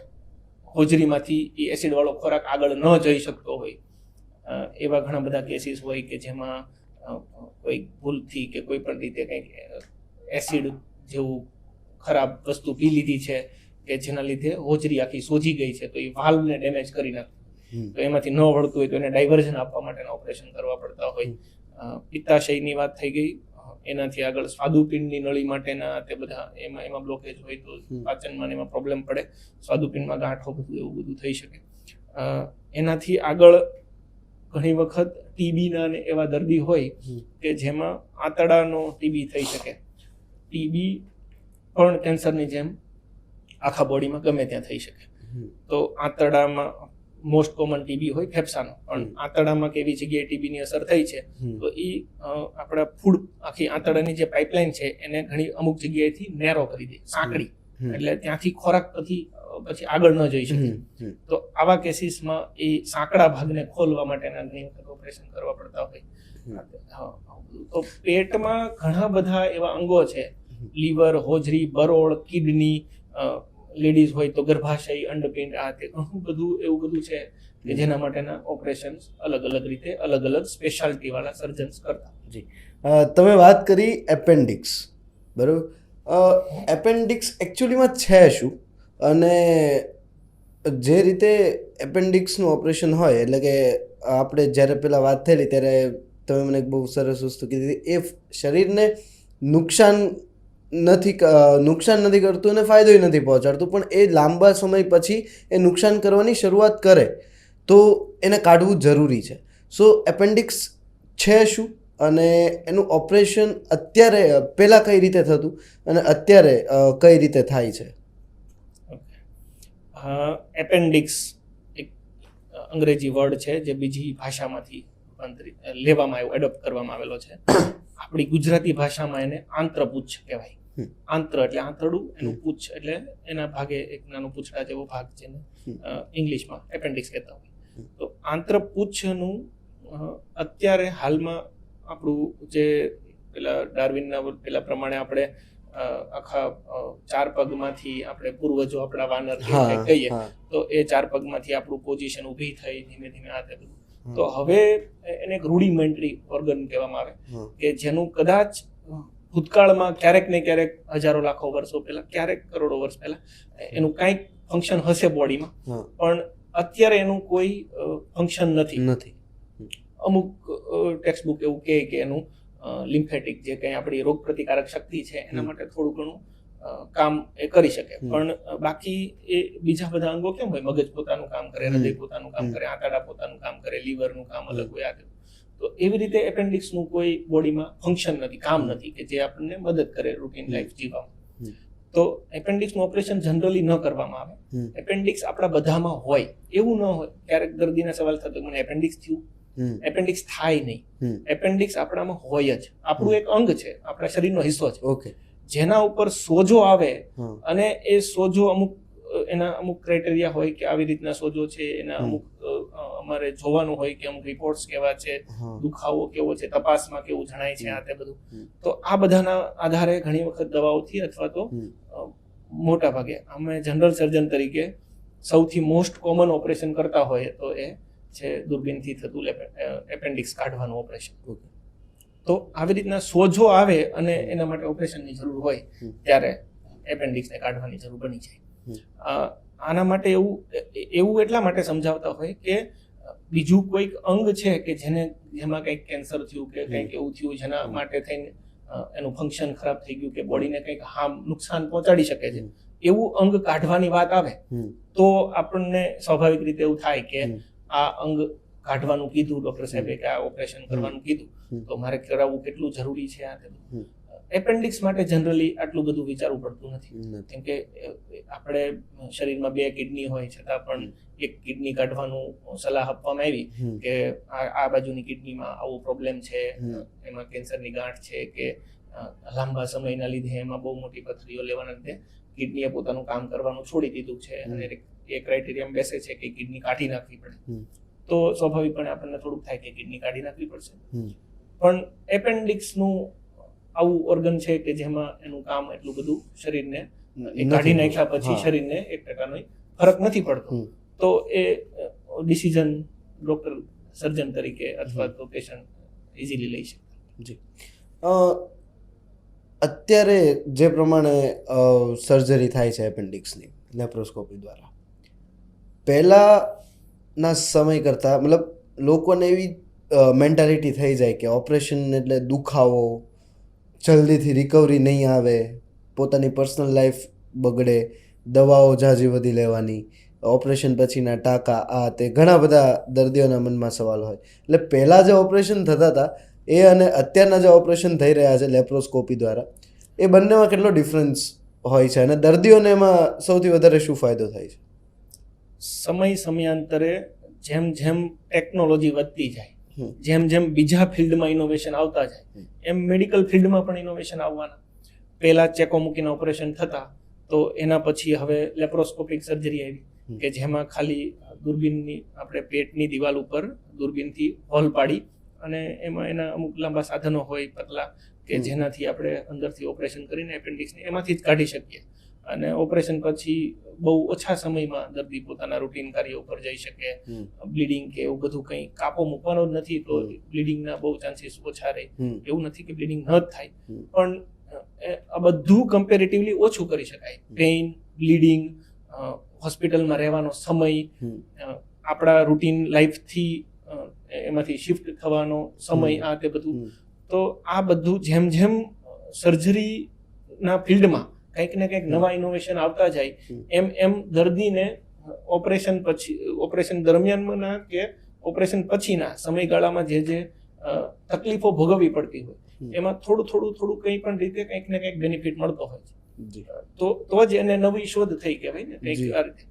હોજરીમાંથી એ એસિડ વાળો ખોરાક આગળ ન જઈ શકતો હોય. એવા ઘણા બધા કેસીસ હોય કે જેમાં કોઈ ભૂલથી કે કોઈ પણ રીતે કંઈક એસિડ જેવું ખરાબ વસ્તુ પી લીધી છે કે જેના લીધે હોજરી આખી સોજી ગઈ છે, તો એ વાલ્વને ડેમેજ કરી નાખે, તો એમાંથી ન વળતું હોય તો એને ડાયવર્ઝન આપવા માટેના ઓપરેશન કરવા પડતા હોય. પિત્તાશયની વાત થઈ ગઈ, એનાથી આગળ સ્વાદુપિંડની નળી માટેના તે બધા એમાં બ્લોકેજ હોય તો પાચનમાં એમાં પ્રોબ્લેમ પડે, સ્વાદુપિંડમાં ગાંઠો, બધું એવું બધું થઈ શકે. એનાથી આગળ ઘણી વખત ટીબીના ને એવા દર્દી હોય કે જેમાં આંતરડાનો ટીબી થઈ શકે. ટીબી પણ કેન્સરની જેમ આખા બોડીમાં ગમે ત્યાં થઈ શકે. તો આંતરડામાં મોસ્ટ કોમન ટીબી હોય ફેફસાનો, પણ આંતરડામાં કેવી જગ્યાએ ટીબીની અસર થઈ છે તો એ આપણા ફૂડ, આખી આંતરડાની જે પાઇપલાઇન છે એને ઘણી અમુક જગ્યાએથી નેરો કરી દે, સાંકડી, એટલે ત્યાંથી ખોરાક પછી આગળ ન જઈ શકે. તો આવા કેસીસમાં એ સાંકડા ભાગને ખોલવા માટેના ઘણી વખત ઓપરેશન કરવા પડતા હોય. તો પેટમાં ઘણા બધા એવા અંગો છે, લીવર, હોજરી, બરોળ, કિડની, લેડીઝ હોય તો ગર્ભાશય, અંડપિંડ, આ તે ઘણું બધું એવું બધું છે કે જેના માટેના ઓપરેશન અલગ અલગ રીતે અલગ અલગ સ્પેશિયાલિટી વાળા સર્જન્સ કરતા. જી, તમે વાત કરી એપેન્ડિક્સ, બરાબર. એપેન્ડિક્સ એકચ્યુઅલીમાં છે શું, અને જે રીતે એપેન્ડિક્સનું ઓપરેશન હોય, એટલે કે આપણે જ્યારે પહેલાં વાત થયેલી ત્યારે તમે મને બહુ સરસ વસ્તુ કીધી, એ શરીરને નુકસાન નથી કરતું અને ફાયદોય નથી પહોંચાડતું, પણ એ લાંબા સમય પછી એ નુકસાન કરવાની શરૂઆત કરે તો એને કાઢવું જરૂરી છે. સો એપેન્ડિક્સ છે શું, અને એનું ઓપરેશન અત્યારે પહેલાં કઈ રીતે થતું અને અત્યારે કઈ રીતે થાય છે? એપેન્ડિક્સ એક અંગ્રેજી વર્ડ છે જે બીજી ભાષામાંથી લેવામાં આવ્યો, એડોપ્ટ કરવામાં આવેલો છે. આપણી ગુજરાતી ભાષામાં એને આંત્રપુચ્છ કહેવાય. આંત્ર એટલે આંતરડું, એનું પુચ્છ એટલે એના ભાગે એક નાનો પૂંછડા જેવો ભાગ છે ને ઇંગ્લિશમાં એપેન્ડિક્સ કહેતા હોય. તો આંત્રપુચ્છનું અત્યારે હાલમાં આપણું જે પેલા ડાર્વિનના પેલા પ્રમાણે આપણે આખા 4 પગમાંથી આપણે પૂર્વજો આપણા વાનર કહીએ તો એ 4 પગમાંથી આપણું પોઝિશન ઊભી થઈ ધીમે ધીમે આ તે બધું. તો હવે એને એક રૂડિમેન્ટરી ઓર્ગન કહેવામાં આવે કે જેનું કદાચ ભૂતકાળમાં ક્યારેક ને ક્યારેક હજારો લાખો વર્ષો પહેલા, ક્યારેક કરોડો વર્ષ પહેલા એનું કંઈક ફંક્શન હશે બોડીમાં, પણ અત્યારે એનું કોઈ ફંક્શન નથી. અમુક ટેક્સ્ટ બુક એવું કહે કે એનું લિમ્ફેટિક, જે કંઈ આપણી રોગ પ્રતિકારક શક્તિ છે એના માટે થોડું ઘણું કામ એ કરી શકે, પણ બાકી એ બીજા બધા અંગો કેમ હોય, મગજ પોતાનું કામ કરે, હૃદય પોતાનું કામ કરે, આંતરડા પોતાનું કામ કરે, લીવરનું કામ અલગ હોય. તો એવી રીતે એપેન્ડિક્સનું કોઈ બોડીમાં ફંક્શન નથી, કામ નથી કે જે આપણને મદદ કરે રૂટીન લાઈફ જીવવામાં. તો એપેન્ડિક્સનું ઓપરેશન જનરલી ન કરવામાં આવે. હમ. એપેન્ડિક્સ આપણા બધામાં હોય એવું ન હોય. ક્યારેક દર્દીને સવાલ થતો મને એપેન્ડિક્સ થયું, હમ. એપેન્ડિક્સ થાય નહીં. હમ. એપેન્ડિક્સ આપણામાં હોય જ, આપણું એક અંગ છે, આપણા શરીરનો હિસ્સો છે, ઓકે. જેના ઉપર સોજો આવે હા. અને એ સોજો એના અમુક ક્રાઇટેરિયા હોય કે આવી રીતના સોજો છે, એના હમ. અમુક અમારે જોવાનું હોય કે અમુક રિપોર્ટ્સ કેવા છે, હા. દુખાવો કેવો છે, તપાસમાં કેવું જણાય છે, હમ. આ તે બધું. હમ. તો આ બધાના આધારે ઘણી વખત દવાઓથી અથવા તો હમ. મોટા ભાગે અમે જનરલ સર્જન તરીકે સૌથી મોસ્ટ કોમન ઓપરેશન કરતા હોઈએ તો એ છે દૂરબીનથી થતું એપેન્ડિક્સ કાઢવાનું ઓપરેશન. ઓકે. તો આવી રીતના સોજો આવે અને એના માટે ઓપરેશનની જરૂર હોય હમ. ત્યારે એપેન્ડિક્સને કાઢવાની જરૂર બની જાય. હમ. આના માટે એવું એટલા માટે સમજાવતા હોય કે બીજું કોઈક અંગ છે કે જેમાં કંઈક કેન્સર થયું કે કંઈક એવું થયું જેના માટે થઈને એનું ફંક્શન ખરાબ થઈ ગયું કે બોડીને કંઈક નુકસાન પહોંચાડી શકે છે, એવું અંગ કાઢવાની વાત આવે હમ. તો આપણને સ્વાભાવિક રીતે એવું થાય કે હમ. આ અંગ કાઢવાનું કીધું ડોક્ટર સાહેબે કે આ ઓપરેશન કરવાનું કીધું તો મારે કરાવવું કેટલું જરૂરી છે. આ હમ. એપેન્ડિક્સ માટે જનરલી આટલું બધું વિચારવું પડતું નથી, નથી. કેમ કે આપણે શરીરમાં 2 કિડની હોય છતાં પણ એક કિડની કાઢવાનું સલાહ આપવામાં આવી હમ. કે આ બાજુની કિડનીમાં આવો પ્રોબ્લેમ છે, હમ. એમાં કેન્સરની ગાંઠ છે કે લાંબા સમયના લીધે એમાં બહુ મોટી પથરીઓ લેવાના લીધે કિડનીએ પોતાનું કામ કરવાનું છોડી દીધું છે અને એ ક્રાઇટેરિયામાં બેસે છે કે કિડની કાઢી નાખવી પડે. તો સ્વાભાવિકપણે આપણને થોડુંક થાય કે કિડની કાઢી નાખવી પડશે. પણ એપેન્ડિક્સનું આવું ઓર્ગન છે કે જેમાં એનું કામ એટલું બધું શરીરને કાઢી નાખ્યા પછી શરીરને 1% ફરક નથી પડતો. તો એ ડિસિઝન ડોક્ટર સર્જન તરીકે અથવા તો પેશન્ટ ઇઝીલી લઈ શકે. જી. અત્યારે જે પ્રમાણે સર્જરી થાય છે એપેન્ડિક્સની લેપ્રોસ્કોપી દ્વારા, પહેલાંના સમય કરતાં મતલબ લોકોને એવી મેન્ટાલિટી થઈ જાય કે ઓપરેશન એટલે દુખાવો, જલ્દીથી રિકવરી નહીં આવે, પોતાની પર્સનલ લાઈફ બગડે, દવાઓ ઝાઝી વધી લેવાની, ઓપરેશન પછીના ટાંકા, આ તે ઘણા બધા દર્દીઓના મનમાં સવાલ હોય. એટલે પહેલાં જે ઓપરેશન થતા હતા એ અને અત્યારના જે ઓપરેશન થઈ રહ્યા છે લેપ્રોસ્કોપી દ્વારા, એ બંનેમાં કેટલો ડિફરન્સ હોય છે અને દર્દીઓને એમાં સૌથી વધારે શું ફાયદો થાય છે? સમયાંતરે જેમ જેમ ટેકનોલોજી વધતી જાય, જેમ જેમ બીજા ફિલ્ડમાં ઇનોવેશન આવતા જાય, એમ મેડિકલ ફિલ્ડમાં પણ ઇનોવેશન આવવાના. પહેલા ચેકો મૂકીને ઓપરેશન થતા, તો એના પછી હવે લેપ્રોસ્કોપિક સર્જરી આવી કે જેમાં ખાલી દૂરબીનની આપણે પેટની દિવાલ ઉપર દૂરબીનથી હોલ પાડી અને એમાં એના અમુક લાંબા સાધનો હોય પતલા કે જેનાથી આપણે અંદરથી ઓપરેશન કરીને એપેન્ડિક્સને એમાંથી જ કાઢી શકીએ અને ઓપરેશન પછી બહુ ઓછા સમયમાં દર્દી પોતાના રૂટીન કાર્ય ઉપર જઈ શકે. બ્લીડિંગ કે એવું બધું કંઈ કાપો મૂકવાનો જ નથી તો બ્લીડિંગના બહુ ચાન્સીસ ઓછા રહે. એવું નથી કે બ્લીડિંગ ન જ થાય, પણ આ બધું કમ્પેરેટિવલી ઓછું કરી શકાય. પેઇન, બ્લીડિંગ, હોસ્પિટલમાં રહેવાનો સમય, આપણા રૂટીન લાઈફથી એમાંથી શિફ્ટ થવાનો સમય, આ તે બધું. તો આ બધું જેમ જેમ સર્જરીના ફિલ્ડમાં કંઈક ને કંઈક નવા ઇનોવેશન આવતા જાય એમ એમ દર્દીને ઓપરેશન દરમિયાનના કે ઓપરેશન પછીના સમયગાળામાં જે તકલીફો ભોગવવી પડતી હોય એમાં થોડું કંઈ પણ રીતે કંઈક ને કંઈક બેનિફિટ મળતો હોય છે. તો જ એને નવી શોધ થઈ કહેવાય ને કંઈક આ રીતે.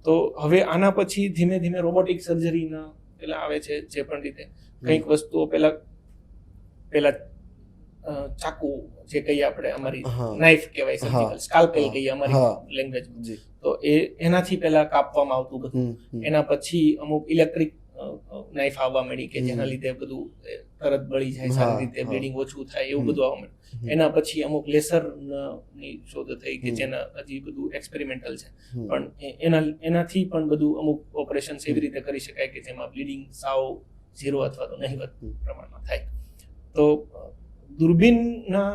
તો હવે આના પછી ધીમે ધીમે રોબોટિક સર્જરીના પેલા આવે છે જે પણ રીતે કંઈક વસ્તુઓ પેલા ચાકુ જે કહીએ આપણે અમારી નાઇફ કહેવાય, સર્જિકલ સ્કાલ્પેલ કહીએ અમારી લેંગ્વેજમાં, તો એનાથી પહેલા કાપવામાં આવતું બધું. એના પછી અમુક ઇલેક્ટ્રિક નાઇફ આવવા મળી કે જેના લીધે બધું તરત બળી જાય, સારી રીતે બ્લીડિંગ ઓછું થાય, એવું બધું આવવા મળ્યું. એના પછી અમુક લેસરની શોધ થઈ કે જેના હજી બધું એક્સપેરિમેન્ટલ છે, પણ એનાથી પણ બધું અમુક ઓપરેશન એવી રીતે કરી શકાય કે જેમાં બ્લીડિંગ સાવ 0 અથવા તો નહિવત પ્રમાણમાં થાય. તો દૂરબીનના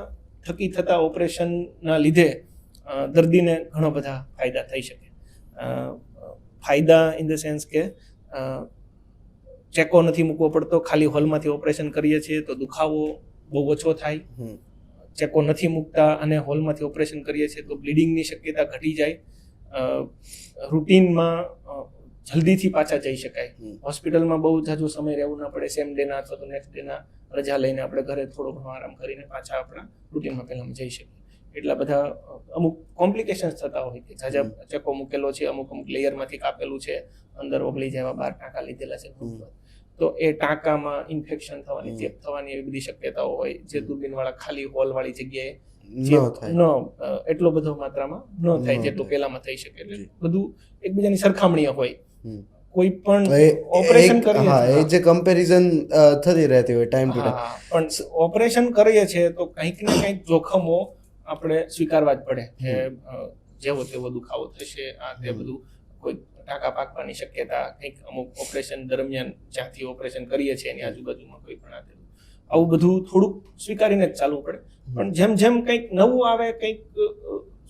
થકી થતા ઓપરેશનના લીધે દર્દીને ઘણા બધા ફાયદા થઈ શકે. ફાયદા ઇન ધ સેન્સ કે ચેકો નથી મૂકવો પડતો, ખાલી હોલમાંથી ઓપરેશન કરીએ છીએ તો દુખાવો બહુ ઓછો થાય. ચેકો નથી મૂકતા અને હોલમાંથી ઓપરેશન કરીએ છીએ તો બ્લીડિંગની શક્યતા ઘટી જાય. રૂટીનમાં જલ્દીથી પાછા જઈ શકાય. હોસ્પિટલમાં બહુ જાજો સમય રહેવું ના પડે. સેમ ડેના અથવા તો નેક્સ્ટ ડેના રજા લઈને આપણે ઘરે થોડો ઘણો આરામ કરીને પાછા આપણા રૂટીનમાં પહેલાં જઈ શકીએ. એટલા બધા અમુક કોમ્પ્લિકેશન્સ થતા હોય કે જાજા ચક્કો મૂકેલો છે, અમુક લેયરમાંથી કાપેલું છે, અંદર ઓગળી જેવા 12 ટાંકા લીધેલા છે, તો એ ટાંકામાં ઇન્ફેક્શન થવાની, ચેપ થવાની એવી બધી શક્યતાઓ હોય જે દૂરબીનવાળા ખાલી હોલવાળી જગ્યાએ એટલો બધો માત્રામાં ન થાય જેટલું પેલામાં થઈ શકે. એટલે બધું એકબીજાની સરખામણીઓ હોય. કોઈ પણ ઓપરેશન કરીએ એ જે કમ્પેરિઝન થતી રહેતી હોય ટાઈમ ટુ ટાઈમ, પણ ઓપરેશન કરીએ છીએ તો કંઈક ને કંઈક જોખમો આપણે સ્વીકારવા જ પડે કે જેવો તેવો દુખાવો થશે, આ તે બધું, કોઈ ટાંકા પાકવાની શક્યતા, કંઈક અમુક ઓપરેશન દરમિયાન જ્યાંથી ઓપરેશન કરીએ છીએ એની આજુબાજુમાં કોઈ પણ આવું બધું થોડુંક સ્વીકારીને જ ચાલવું પડે. પણ જેમ જેમ કંઈક નવું આવે, કંઈક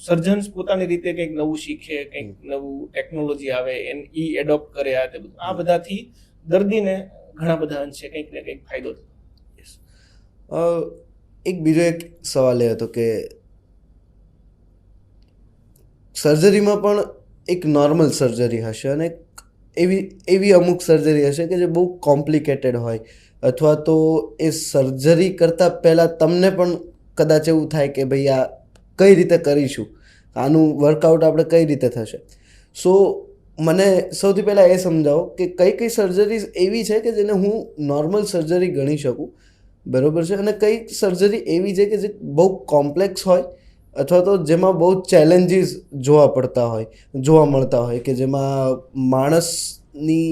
સર્જન્સ પોતાની રીતે કંઈક નવું શીખે, કંઈક નવું ટેકનોલોજી આવે એ એડોપ્ટ કરે, આ બધાથી દર્દીને ઘણા બધા અંશે કંઈક ને કંઈક ફાયદો થતો. એક બીજો એક સવાલ એ હતો કે સર્જરીમાં પણ એક નોર્મલ સર્જરી હશે અને એવી અમુક સર્જરી હશે કે જે બહુ કોમ્પ્લિકેટેડ હોય, અથવા તો એ સર્જરી કરતાં પહેલાં તમને પણ કદાચ એવું થાય કે ભાઈ આ કઈ રીતે કરીશું, આનું વર્કઆઉટ આપણે કઈ રીતે થશે. સો મને સૌથી પહેલાં એ સમજાવો કે કઈ કઈ સર્જરીઝ એવી છે કે જેને હું નોર્મલ સર્જરી ગણી શકું, બરાબર છે, અને કઈ સર્જરી એવી છે કે જે બહુ કોમ્પ્લેક્સ હોય અથવા તો જેમાં બહુ ચેલેન્જીસ જોવા મળતા હોય કે જેમાં માણસની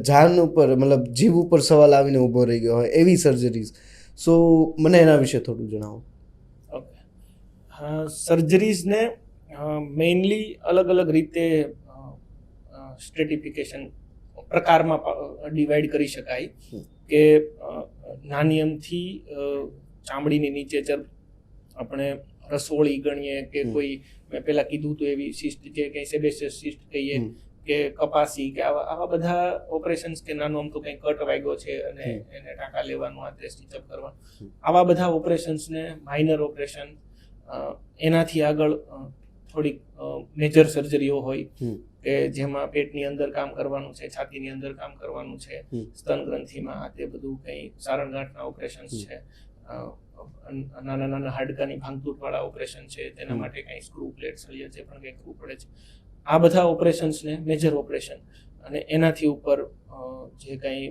જાન ઉપર, મતલબ જીવ ઉપર સવાલ આવીને ઊભો રહી ગયો હોય એવી સર્જરીઝ. સો મને એના વિશે થોડું જણાવો. સર્જરીઝને મેઇનલી અલગ અલગ રીતે સ્ટ્રેટિફિકેશન પ્રકારમાં ડિવાઈડ કરી શકાય કે નાની અમથી ચામડીની નીચે આપણે રસોળી ગણીએ કે કોઈ મેં પહેલા કીધું તો એવી સિસ્ટ જે કંઈ સેબેસિયસ સિસ્ટ કહીએ કે કપાસી કે આવા બધા ઓપરેશન્સ કે નાનો આમ તો કંઈ કટ વાગ્યો છે અને એને ટાંકા લેવાનું, આ તે સ્ટીચઅપ કરવાનું, આવા બધા ઓપરેશન્સને માઇનર ઓપરેશન. એનાથી આગળ થોડીક મેજર સર્જરીઓ હોય કે જેમાં પેટની અંદર કામ કરવાનું છે, છાતીની અંદર કામ કરવાનું છે, સ્તન ગ્રંથિમાં, આ તે બધું કંઈ સારણગાંઠના ઓપરેશન્સ છે, નાના નાના હાડકાની ભાંગતૂટવાળા ઓપરેશન છે, તેના માટે કંઈ સ્ક્રૂ પ્લેટ સળિયા જે પણ કંઈ કરવું પડે છે, આ બધા ઓપરેશન્સને મેજર ઓપરેશન. અને એનાથી ઉપર જે કંઈ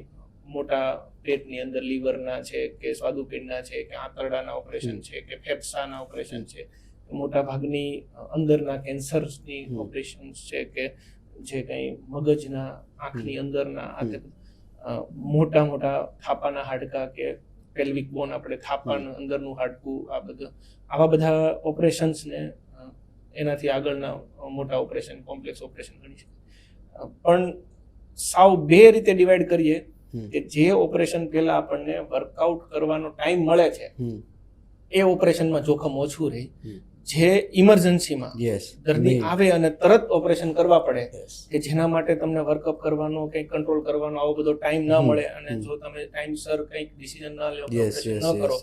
મોટા પેટની અંદર લીવરના છે કે સ્વાદુપિંડના છે કે આંતરડાના ઓપરેશન છે કે ફેફસાના ઓપરેશન છે, મોટા ભાગની અંદરના કેન્સર્સની ઓપરેશન્સ છે કે જે કંઈ મગજના, આંખની અંદરના, મોટા મોટા થાપાના હાડકા કે પેલ્વિક બોન, આપણે થાપાનું અંદરનું હાડકું, આવા બધા ઓપરેશન્સને એનાથી આગળના મોટા ઓપરેશન, કોમ્પ્લેક્સ ઓપરેશન ગણી શકાય. પણ સાવ બે રીતે ડિવાઈડ કરીએ કે જે ઓપરેશન પહેલા આપણને વર્કઆઉટ કરવાનો ટાઈમ મળે છે એ ઓપરેશનમાં જોખમ ઓછું રહે. જે ઇમરજન્સીમાં દર્દી આવે અને તરત ઓપરેશન કરવા પડે કે જેના માટે તમને વર્કઅપ કરવાનો, કંઈક કંટ્રોલ કરવાનો આવો બધો ટાઈમ ના મળે, અને જો તમે ટાઈમસર કંઈક ડિસિઝન ના લો, ઓપરેશન ન કરો,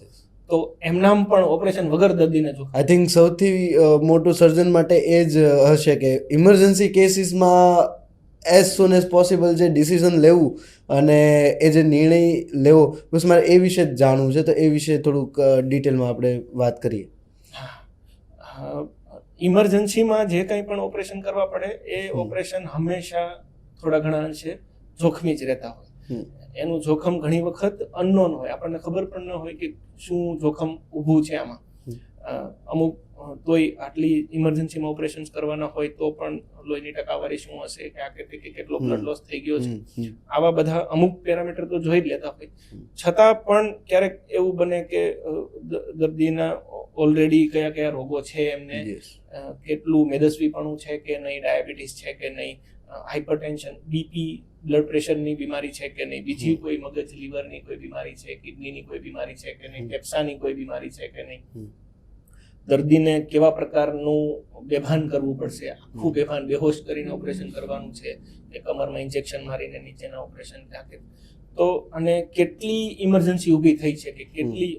તો એમનામ પણ ઓપરેશન વગર દર્દીને જો આઈ થિંક સૌથી મોટું સર્જન માટે એ જ હશે કે ઇમરજન્સી કેસીસમાં એઝ સુન એઝ પોસિબલ જે ડિસિઝન લેવું અને એ જે નિર્ણય લેવો, બસ મારે એ વિશે જ જાણવું છે, તો એ વિશે થોડુંક ડિટેલમાં આપણે વાત કરીએ. ઇમરજન્સીમાં જે કંઈ પણ ઓપરેશન કરવા પડે એ ઓપરેશન હંમેશા થોડા ઘણા અંશે જોખમી જ રહેતા હોય. એનું જોખમ ઘણી વખત અનનોન હોય, આપણને ખબર પણ ન હોય કે શું જોખમ ઊભું છે આમાં. અમુક તોય આટલી ઇમરજન્સીમાં ઓપરેશન્સ કરવાના હોય તો પણ લોહીની ટકાવારી શું હશે કે આ કેટલો બ્લડ લોસ થઈ ગયો છે, આવા બધા અમુક પેરામીટર તો જોઈ જ લેતા હોય. છતાં પણ ક્યારેક એવું બને કે દર્દીના ઓલરેડી કયા કયા રોગો છે, એમને કેટલું મેદસ્વીપણું છે કે નહીં, ડાયાબિટીસ છે કે નહીં, હાઇપરટેન્શન, બીપી, બ્લડ પ્રેશરની બીમારી છે કે નહીં, બીજી કોઈ મગજ લીવરની કોઈ બીમારી છે, કિડનીની કોઈ બીમારી છે કે નહીં, ફેફસાની કોઈ બીમારી છે કે નહીં, દર્દીને કેવા પ્રકારનું બેભાન કરવું પડશે, આખું બેભાન બેહોશ કરીને ઓપરેશન કરવાનું છે કે કમરમાં ઇન્જેક્શન મારીને નીચેના ઓપરેશન રાખે, તો અને કેટલી ઇમરજન્સી ઊભી થઈ છે કે કેટલી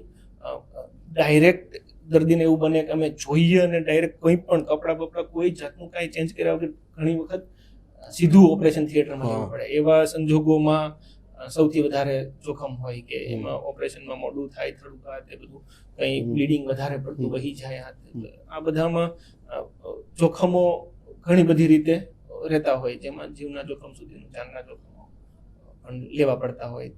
ડાયરેક્ટ દર્દીને એવું બને કે અમે જોઈએ અને ડાયરેક્ટ કોઈ પણ કપડાં બપડા કોઈ જાતનું કાંઈ ચેન્જ કર્યા વગર ઘણી વખત સીધું ઓપરેશન થિયેટરમાં જવું પડે. એવા સંજોગોમાં સૌથી વધારે જોખમ હોય કે એમાં ઓપરેશનમાં મોડું થાય, થોડુંક આ તે બધું કંઈ બ્લીડિંગ વધારે પડતું વહી જાય. આ બધામાં જોખમો ઘણી બધી રીતે રહેતા હોય, જેમાં જીવના જોખમ સુધીનું જાનના જોખમો પણ લેવા પડતા હોય.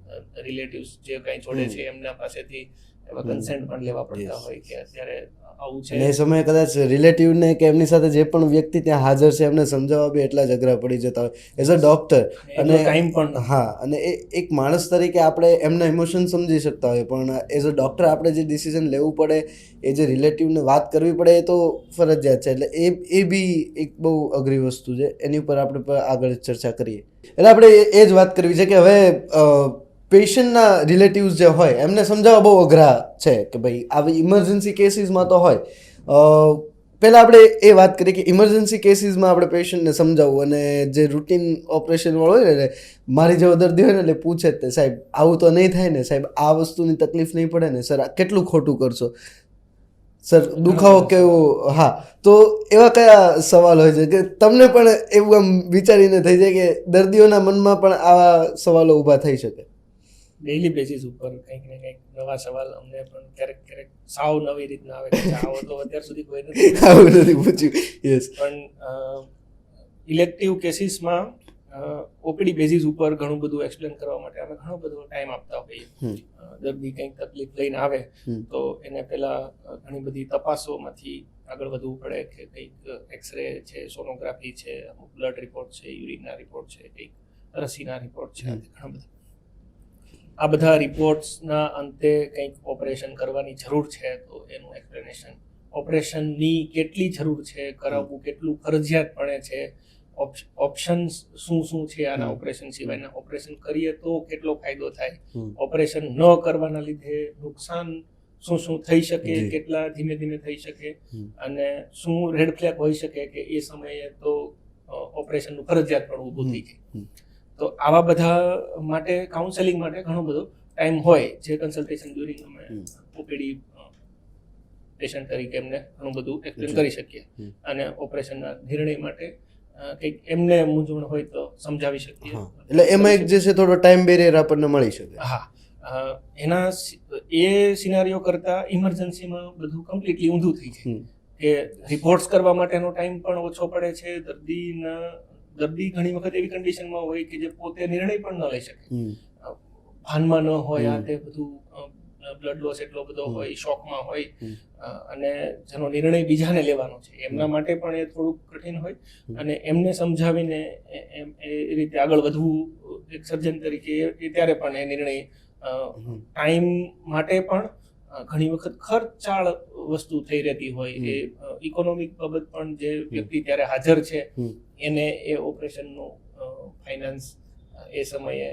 રિલેટિવ્સ જે કંઈ જોડે છે એમના પાસેથી એવા કન્સેન્ટ પણ લેવા પડતા હોય કે અત્યારે આવું છે. અને એ સમયે કદાચ રિલેટિવને કે એમની સાથે જે પણ વ્યક્તિ ત્યાં હાજર છે એમને સમજાવવા બી એટલા જ અઘરા પડી જતા હોય એઝ અ ડોક્ટર. અને ટાઈમ પણ હા, અને એક માણસ તરીકે આપણે એમના ઇમોશન સમજી શકતા હોય, પણ એઝ અ ડોક્ટર આપણે જે ડિસિઝન લેવું પડે, એ જે રિલેટિવને વાત કરવી પડે, એ તો ફરજિયાત છે. એટલે એ બી એક બહુ અઘરી વસ્તુ છે, એની ઉપર આપણે આગળ ચર્ચા કરીએ. એટલે આપણે એ જ વાત કરવી છે કે હવે પેશન્ટના રિલેટિવ્સ જે હોય એમને સમજાવવા બહુ અઘરા છે કે ભાઈ આવી ઇમરજન્સી કેસીસમાં તો હોય. પહેલાં આપણે એ વાત કરીએ કે ઇમરજન્સી કેસીસમાં આપણે પેશન્ટને સમજાવવું, અને જે રૂટીન ઓપરેશનવાળો હોય ને, મારી જેવો દર્દી હોય ને એટલે પૂછે જ તે, સાહેબ આવું તો નહીં થાય ને, સાહેબ આ વસ્તુની તકલીફ નહીં પડે ને, સર કેટલું ખોટું કરશો, સર દુખાવો કેવો. હા, તો એવા કયા સવાલ હોય છે કે તમને પણ એવું આમ વિચારીને થઈ જાય કે દર્દીઓના મનમાં પણ આવા સવાલો ઊભા થઈ શકે? ડેઈલી બેસિસ ઉપર કંઈક ને કંઈક નવા સવાલ અમને પણ ક્યારેક સાવ નવી રીતના આવે કે આવો તો અત્યાર સુધી કોઈ નથી આવું નથી પૂછ્યું. યસ. પણ ઇલેક્ટિવ કેસીસમાં ઓપીડી બેસિસ ઉપર ઘણું બધું એક્સપ્લેન કરવા માટે અમે ઘણો બધો ટાઈમ આપતા હોઈએ. દર્દી કંઈક તકલીફ લઈને આવે તો એને પહેલા ઘણી બધી તપાસોમાંથી આગળ વધવું પડે કે કંઈક એક્સરે છે, સોનોગ્રાફી છે, અમુક બ્લડ રિપોર્ટ છે, યુરિનના રિપોર્ટ છે, કંઈક રસીના રિપોર્ટ છે, ઘણા બધા. આ બધા રિપોર્ટ્સના અંતે કંઈક ઓપરેશન કરવાની જરૂર છે તો એનું એક્સપ્લેનેશન, ઓપરેશનની કેટલી જરૂર છે, કરાવવું કેટલું ફરજિયાતપણે છે, ઓપ્શન્સ શું છે આના ઓપરેશન સિવાયના, ઓપરેશન કરીએ તો કેટલો ફાયદો થાય, ઓપરેશન ન કરવાના લીધે નુકસાન શું થઈ શકે, કેટલા ધીમે ધીમે થઈ શકે, અને શું રેડ ફ્લેગ હોઈ શકે કે એ સમયે તો ઓપરેશનનું ફરજિયાત પણ ઊભું થઈ જાય. તો આવા બધા માટે કાઉન્સેલિંગ માટે ઘણો બધો ટાઈમ હોય, જે કન્સલ્ટેશન ડ્યુરિંગ અમે ઓપીડી પેશન્ટ તરીકે એમને ઘણું બધું એક્સપ્લેન કરી શકીએ, અને ઓપરેશનના નિર્ણય માટે કંઈક એમને મૂંઝવણ હોય તો સમજાવી શકીએ. એટલે એમાં એક જે છે થોડો ટાઈમ બેરિયર આપણને મળી શકે. હા, એના એ સિનારીઓ કરતાં ઇમરજન્સીમાં બધું કમ્પ્લીટલી ઊંધું થઈ જાય કે રિપોર્ટ્સ કરવા માટેનો ટાઈમ પણ ઓછો પડે છે. દર્દી ઘણી વખત એવી કન્ડિશનમાં હોય કે જે પોતે નિર્ણય પણ ન લઈ શકે, ભાનમાં ન હોય, આ તે બધું બ્લડ લોસ એટલો બધો હોય, શોકમાં હોય, અને જેનો નિર્ણય બીજાને લેવાનો છે એમના માટે પણ એ થોડુંક કઠિન હોય. અને એમને સમજાવીને એ રીતે આગળ વધવું એક સર્જન તરીકે એ ત્યારે પણ એ નિર્ણય ટાઈમ માટે પણ ઘણી વખત ખર્ચાળ વસ્તુ થઈ રહેતી હોય. એ ઇકોનોમિક બાબત પણ જે વ્યક્તિ ત્યારે હાજર છે એને એ ઓપરેશનનું ફાઇનાન્સ એ સમયે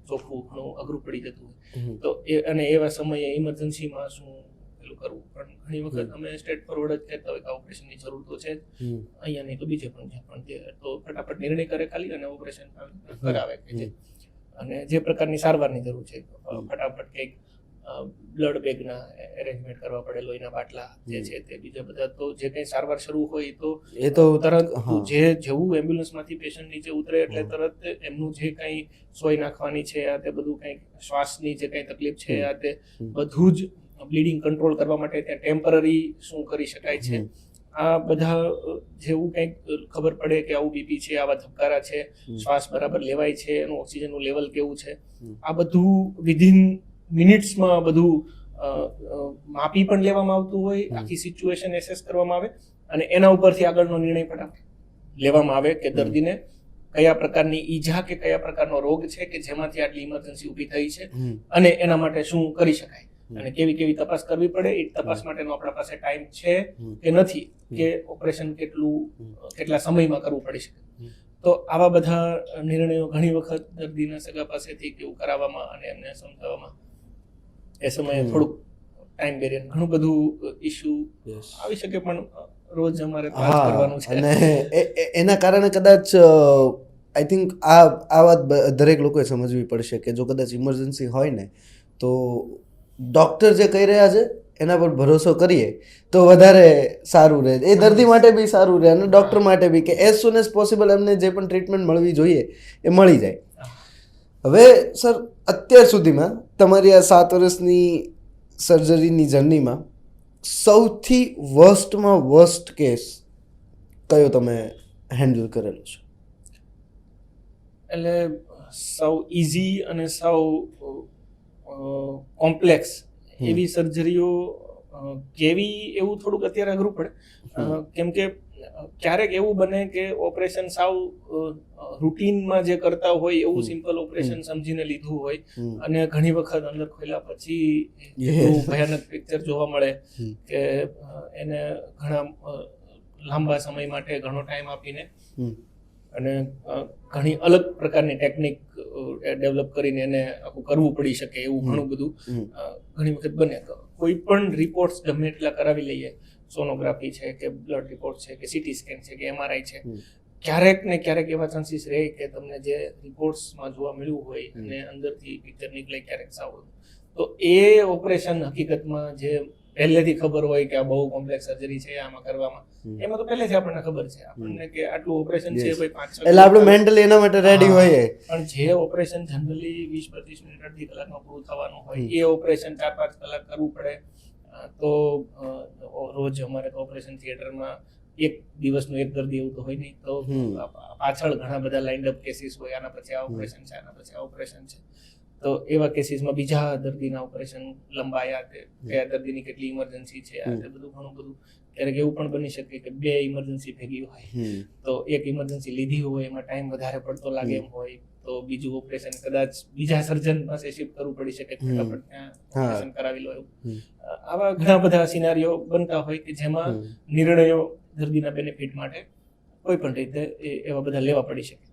ચોખ્ખું ઘણું અઘરું પડી જતું હોય. તો અને એવા સમયે ઇમરજન્સીમાં શું પેલું કરવું, પણ ઘણી વખત અમે સ્ટ્રેટ ફોરવર્ડ જ કહેતા હોય કે ઓપરેશનની જરૂર તો છે જ, અહીંયા નહીં તો બીજે પણ છે, પણ તે તો ફટાફટ નિર્ણય કરે ખાલી અને ઓપરેશન કરાવે કે જે, અને જે પ્રકારની સારવારની જરૂર છે ફટાફટ કંઈક બ્લડ બેગના એરેન્જમેન્ટ કરવા પડે, લોહીના બાટલા જે છે તે, બીજા બધા તો જે કંઈ સારવાર શરૂ હોય તો તરત જેવું એમ્બ્યુલન્સમાંથી પેશન્ટ નીચે ઉતરે એટલે તરત એમનું જે કંઈ સોય નાખવાની છે, આ તે બધું કંઈક શ્વાસની જે કંઈ તકલીફ છે, આ તે બધું જ બ્લીડિંગ કંટ્રોલ કરવા માટે ત્યાં ટેમ્પરરી શું કરી શકાય છે, આ બધા જેવું કંઈક ખબર પડે કે આવું બીપી છે, આવા ધબકારા છે, શ્વાસ બરાબર લેવાય છે, એનું ઓક્સિજનનું લેવલ કેવું છે, આ બધું વિધિન મિનિટ્સમાં બધું માપી પણ લેવામાં આવતું હોય, આખી સિચ્યુએશન એસેસ કરવામાં આવે, અને એના ઉપરથી આગળનો નિર્ણય પણ લેવામાં આવે કે દર્દીને કયા પ્રકારની ઈજા કે કયા પ્રકારનો રોગ છે કે જેમાંથી આટલી ઇમરજન્સી ઊભી થઈ છે, અને એના માટે શું કરી શકાય, અને કેવી કેવી તપાસ કરવી પડે, એ તપાસ માટેનો આપણા પાસે ટાઈમ છે કે નથી, કે ઓપરેશન કેટલા સમયમાં કરવું પડી શકે. તો આવા બધા નિર્ણયો ઘણી વખત દર્દીના સગા પાસેથી કેવું કરાવવામાં અને એમને સમજાવવામાં એ સમયે થોડુંક ટાઈમ બેરિયર, ઘણું બધું ઇશ્યુ આવી શકે, પણ રોજ અમારે ક્લાસ કરવાનું છે. અને એના કારણે કદાચ આઈ થિંક આ વાત દરેક લોકોએ સમજવી પડશે કે જો કદાચ ઇમરજન્સી હોય ને તો ડૉક્ટર જે કહી રહ્યા છે એના પર ભરોસો કરીએ તો વધારે સારું રહે, એ દર્દી માટે બી સારું રહે અને ડૉક્ટર માટે બી, કે એઝ સુન એઝ પોસિબલ એમને જે પણ ટ્રીટમેન્ટ મળવી જોઈએ એ મળી જાય. હવે સર, અત્યાર સુધીમાં તમારી આ 7 વર્ષની સર્જરીની જર્નીમાં સૌથી વર્સ્ટમાં વર્સ્ટ કેસ કયો તમે હેન્ડલ કરેલો છે? એટલે સૌ ઇઝી અને સૌ કોમ્પ્લેક્સ એવી સર્જરીઓ કેવી એવું થોડુંક અત્યારે અઘરું પડે, કેમ કે ક્યારેક એવું બને કે ઓપરેશન સાવ રૂટીનમાં જે કરતા હોય એવું સિમ્પલ ઓપરેશન સમજીને લીધું હોય અને ઘણી વખત અંદર ખોલ્યા પછી એવું ભયાનક પિક્ચર જોવા મળે કે એને ઘણા લાંબા સમય માટે ઘણો ટાઈમ આપીને અને ઘણી અલગ પ્રકારની ટેકનિક ડેવલપ કરીને એને આખું કરવું પડી શકે એવું ઘણું બધું ઘણી વખત બને. કોઈ પણ રિપોર્ટ્સ ગમે એટલા કરાવી લઈએ, સોનોગ્રાફી છે કે બ્લડ રિપોર્ટ છે કે સીટી સ્કેન છે કે MRI છે, ક્યારેક ને ક્યારેક એવા ચાન્સીસ રહે કે તમને જે રિપોર્ટ્સમાં જોવા મળ્યું હોય અને અંદરથી પિક્ચર નીકળે ક્યારેક સાવ, તો એ ઓપરેશન હકીકતમાં જે પહેલેથી ખબર હોય કે આ બહુ કોમ્પ્લેક્સ સર્જરી છે આમાં કરવામાં, એમાં તો પહેલેથી આપણને ખબર છે આપણને કે આટલું ઓપરેશન છે ભાઈ 5-6 એટલે આપણે મેન્ટલી એના માટે રેડી હોઈએ. પણ જે ઓપરેશન જનરલી 20-25 મિનિટ અડધી કલાકમાં પૂરું થવાનું હોય એ ઓપરેશન 4-5 કલાક કરવું પડે. તો રોજ અમારે ઓપરેશન થિયેટરમાં એક દિવસનું એક દર્દી એવું તો હોય નહીં, તો પાછળ ઘણા બધા લાઇન્ડ અપ કેસીસ હોય, આના પછી આ ઓપરેશન છે, આના પછી આ ઓપરેશન છે. તો એવા કેસીસમાં બીજા દર્દીના ઓપરેશન લંબાયા, કયા દર્દીની કેટલી ઇમરજન્સી છે, આ બધું ઘણું બધું. ક્યારેક એવું પણ બની શકે કે 2 ઇમરજન્સી ભેગી હોય, તો એક ઇમરજન્સી લીધી હોય એમાં ટાઈમ વધારે પડતો લાગે એમ હોય, તો બીજું ઓપરેશન કદાચ બીજા સર્જન પાસે શિફ્ટ કરવું પડી શકે, ફટાફટ ત્યાં ઓપરેશન કરાવી લો એવું. આવા ઘણા બધા સિનારીઓ બનતા હોય કે જેમાં નિર્ણયો દર્દીના બેનિફિટ માટે કોઈ પણ રીતે એવા બધા લેવા પડી શકે.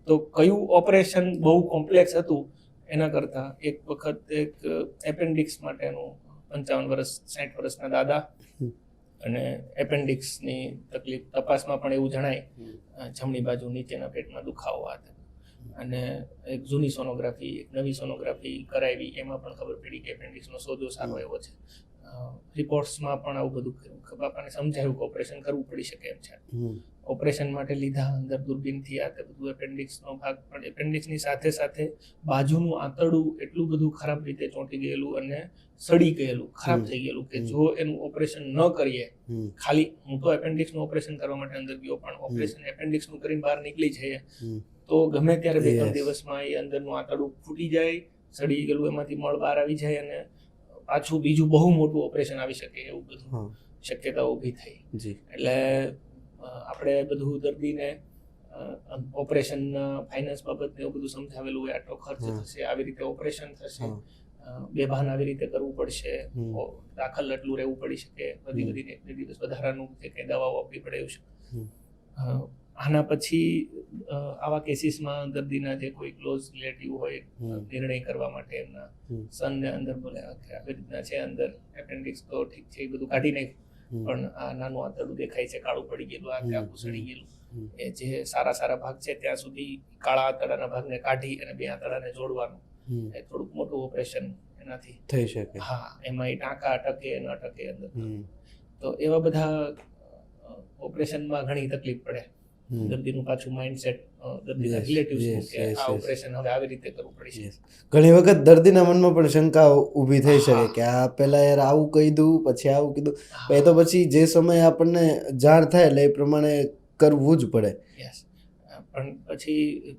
તો કયું ઓપરેશન બહુ કોમ્પ્લેક્સ હતું એના કરતાં એક વખત એક એપેન્ડિક્સ માટેનું 55 વર્ષ 60 વર્ષના દાદા, અને એપેન્ડિક્સની તકલીફ તપાસમાં પણ એવું જણાય જમણી બાજુ નીચેના પેટમાં દુખાવો હતો, અને એક જૂની સોનોગ્રાફી એક નવી સોનોગ્રાફી કરાવી, એમાં પણ ખબર પડી કે એપેન્ડિક્સનો સોજો સારો એવો છે. રિપોર્ટ્સમાં પણ આવું બધું બાપાને સમજાયું કે ઓપરેશન કરવું પડી શકે એમ છે. ઓપરેશન માટે લીધા અંદર દૂરબીનથી આ બધું એપેન્ડિક્સનો ભાગ, પણ એપેન્ડિક્સની સાથે સાથે બાજુનું આંતરડું એટલું બધું ખરાબ રીતે ચોંટી ગયેલું અને સડી ગયેલું, ખરાબ થઈ ગયેલું કે જો એનું ઓપરેશન ન કરીએ, ખાલી હું તો એપેન્ડિક્સનું ઓપરેશન કરવા માટે અંદર ગયો, પણ ઓપરેશન એપેન્ડિક્સનું કરીને બહાર નીકળી જઈએ તો ગમે ત્યારે 2-3 દિવસમાં એ અંદરનું આંતરડું ફૂટી જાય, સડી ગયેલું એમાંથી મળ બહાર આવી જાય અને પાછું બીજું બહુ મોટું ઓપરેશન આવી શકે એવું બધું શક્યતા ઊભી થઈ. એટલે આપણે બધું દર્દીને ઓપરેશનના ફાઇનાન્સ બાબતને એવું બધું સમજાવેલું હોય, આટલો ખર્ચ થશે, આવી રીતે ઓપરેશન થશે, બેભાન આવી રીતે કરવું પડશે, દાખલ એટલું રહેવું પડી શકે, બધી 1 દિવસ વધારાનું જે કંઈ દવાઓ આપવી પડે એવું છે. આના પછી આવા કેસીસમાં દર્દીના જે કોઈ ક્લોઝ રિલેટિવ હોય નિર્ણય કરવા માટે એમના સનને અંદર બોલાવ્યા કે આવી રીતના છે, અંદર એપેન્ડિક્સ તો ઠીક છે એ બધું કાઢી નાખ્યું, પણ આ નાનું આંતરડું દેખાય છે, કાળું પડી ગયેલું, આ આખું સડી ગયેલું, એ જે સારા ભાગ છે ત્યાં સુધી કાળા આંતરડાના ભાગને કાઢી અને 2 આંતરડાને જોડવાનું, એ થોડુંક મોટું ઓપરેશન એનાથી થઈ શકે. હા, એમાં એ ટાંકા અટકે ન અટકે અંદર. તો એવા બધા ઓપરેશનમાં ઘણી તકલીફ પડે. દર્દીનું પાછું માઇન્ડસેટ, દર્દીના રિલેટિવ્સ કે આ ઓપરેશન હવે આવી રીતે કરવું પડી શકે. ઘણી વખત દર્દીના મનમાં પણ શંકા ઊભી થઈ શકે કે આ પહેલા યાર આવું કીધું, પછી આવું કીધું, એ તો પછી જે સમયે આપણને જાણ થાય એટલે એ પ્રમાણે કરવું જ પડે. પણ પછી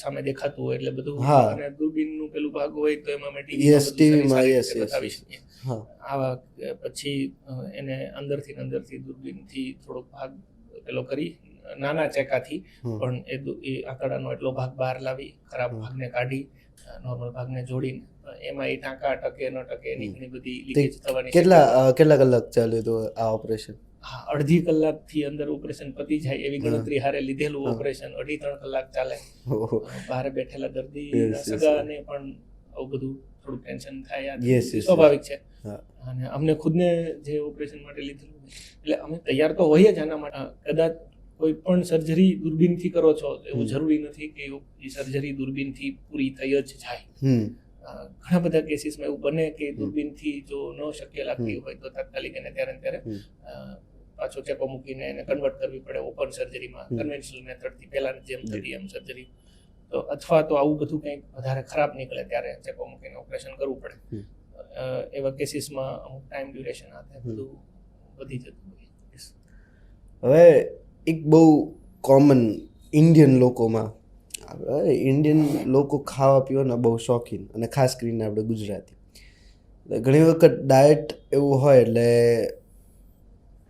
સામે દેખાતું હોય એટલે બધું, અને દૂરબીનનું પેલું ભાગ હોય તો એમાં મેં ટીવીમાં બતાવી શકીએ. આવા પછી એને અંદરથી દૂરબીનથી થોડોક ભાગ પેલો કરી નાના ચેકાથી પણ એ આંતરડાનો એટલો ભાગ બહાર લાવી, ખરાબ ભાગને કાઢી, નોર્મલ ભાગને જોડીને એમાં એ ટાંકા અટકે ન ટકે એની ઘણી બધી લીકેજ થવાની. કેટલા કલાક ચાલ્યું હતું આ ઓપરેશન? હા, 1.5 કલાકથી અંદર ઓપરેશન પતી જાય એવી ગણતરી હારે લીધેલું ઓપરેશન 2.5-3 કલાક ચાલે. બહાર બેઠેલા દર્દી સગાને પણ આવું બધું થોડું ટેન્શન થાય, સ્વાભાવિક છે. અને અમને ખુદને જે ઓપરેશન માટે લીધેલું એટલે અમે તૈયાર તો હોઈએ જ આના માટે. કદાચ કોઈ પણ સર્જરી દૂરબીનથી કરો છો એવું જરૂરી નથી કે એ સર્જરી દૂરબીનથી પૂરી થઈ જ જાય. ઘણા બધા કેસીસમાં એવું બને કે દૂરબીનથી જો ન શક્ય લાગતી હોય તો તાત્કાલિક એને ત્યારે પાછો ચેકો મૂકીને એને કન્વર્ટ કરવી પડે ઓપન સર્જરીમાં, કન્વેન્શનલ મેથડથી પહેલાની જેમ થતી એમ સર્જરી. તો અથવા તો આવું બધું કંઈક વધારે ખરાબ નીકળે ત્યારે ચેપો મૂકીને ઓપરેશન કરવું પડે. એવા કેસીસમાં અમુક ટાઈમ ડ્યુરેશન આ બધું વધી જતું હોય. હવે એક બહુ કોમન ઇન્ડિયન લોકોમાં, ઇન્ડિયન લોકો ખાવા પીવાના બહુ શોખીન, અને ખાસ કરીને આપણે ગુજરાતી, ઘણી વખત ડાયટ એવું હોય એટલે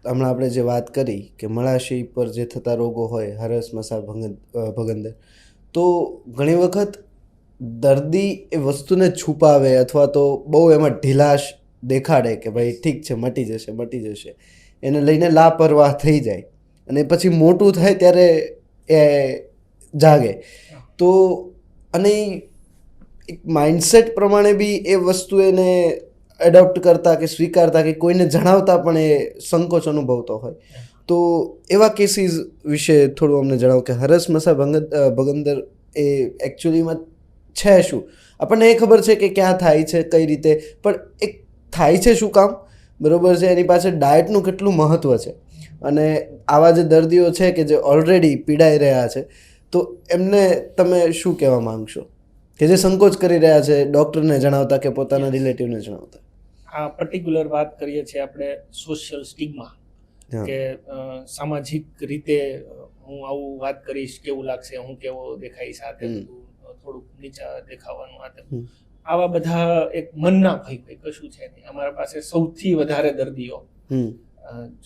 હમણાં આપણે જે વાત કરી કે મળાશય પર જે થતા રોગો હોય, હરસ, મસા, ભગંદર, તો ઘણી વખત દર્દી એ વસ્તુને છુપાવે અથવા તો બહુ એમાં ઢીલાશ દેખાડે કે ભાઈ ઠીક છે, મટી જશે, એને લઈને લાપરવાહ થઈ જાય, અને પછી મોટું થાય ત્યારે એ જાગે. તો અને એક માઇન્ડસેટ પ્રમાણે બી એ વસ્તુ એને એડોપ્ટ કરતા કે સ્વીકારતા કે કોઈને જણાવતા પણ એ સંકોચ અનુભવતો હોય. તો એવા કેસીસ વિશે થોડું અમને જણાવો કે હરસ, મસા, ભગંદર એ એકચ્યુઅલીમાં છે શું? આપણને એ ખબર છે કે ક્યાં થાય છે, કઈ રીતે, પણ એક થાય છે શું કામ, બરોબર છે, એની પાછળ ડાયટનું કેટલું મહત્ત્વ છે, અને આવા જે દર્દીઓ છે કે જે ઓલરેડી પીડાઈ રહ્યા છે, તો એમને તમે શું કહેવા માંગશો કે જે સંકોચ કરી રહ્યા છે ડૉક્ટરને જણાવતા કે પોતાના રિલેટિવને જણાવતા? આ પર્ટિક્યુલર વાત કરીએ છીએ આપણે સોશિયલ સ્ટિગ્મા, કે સામાજિક રીતે હું આવું વાત કરીશ કેવું લાગશે, હું કેવો દેખાઈશ, આ તે બધું થોડુંક નીચા દેખાવાનું, આ તે આવા બધા એક મનના ભય કશું છે નહીં. અમારા પાસે સૌથી વધારે દર્દીઓ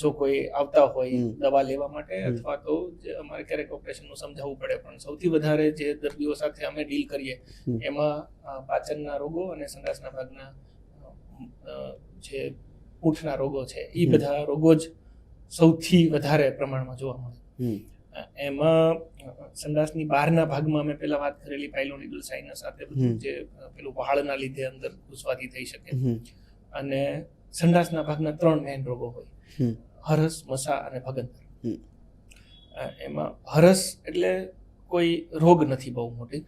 જો કોઈ આવતા હોય દવા લેવા માટે અથવા તો જે અમારે ક્યારેક ઓપરેશનનું સમજાવવું પડે, પણ સૌથી વધારે જે દર્દીઓ સાથે અમે ડીલ કરીએ એમાં પાચનના રોગો અને સંડાસના ભાગના જે ઊંઠના રોગો છે એ બધા રોગો જ સૌથી વધારે પ્રમાણમાં જોવા મળે. એમાં સંડાસની બહારના ભાગમાં અમે પહેલા વાત કરેલી પાઇલોનિડલ સાઇનસ સાથે બધું જે પેલું વહાળના લીધે અંદર ઘૂસવાથી થઈ શકે, અને સંડાસના ભાગના 3 મેઇન રોગો હોય, હરસ, મસા અને ભગંદર. એમાં હરસ એટલે કોઈ રોગ નથી બહુ મોટી,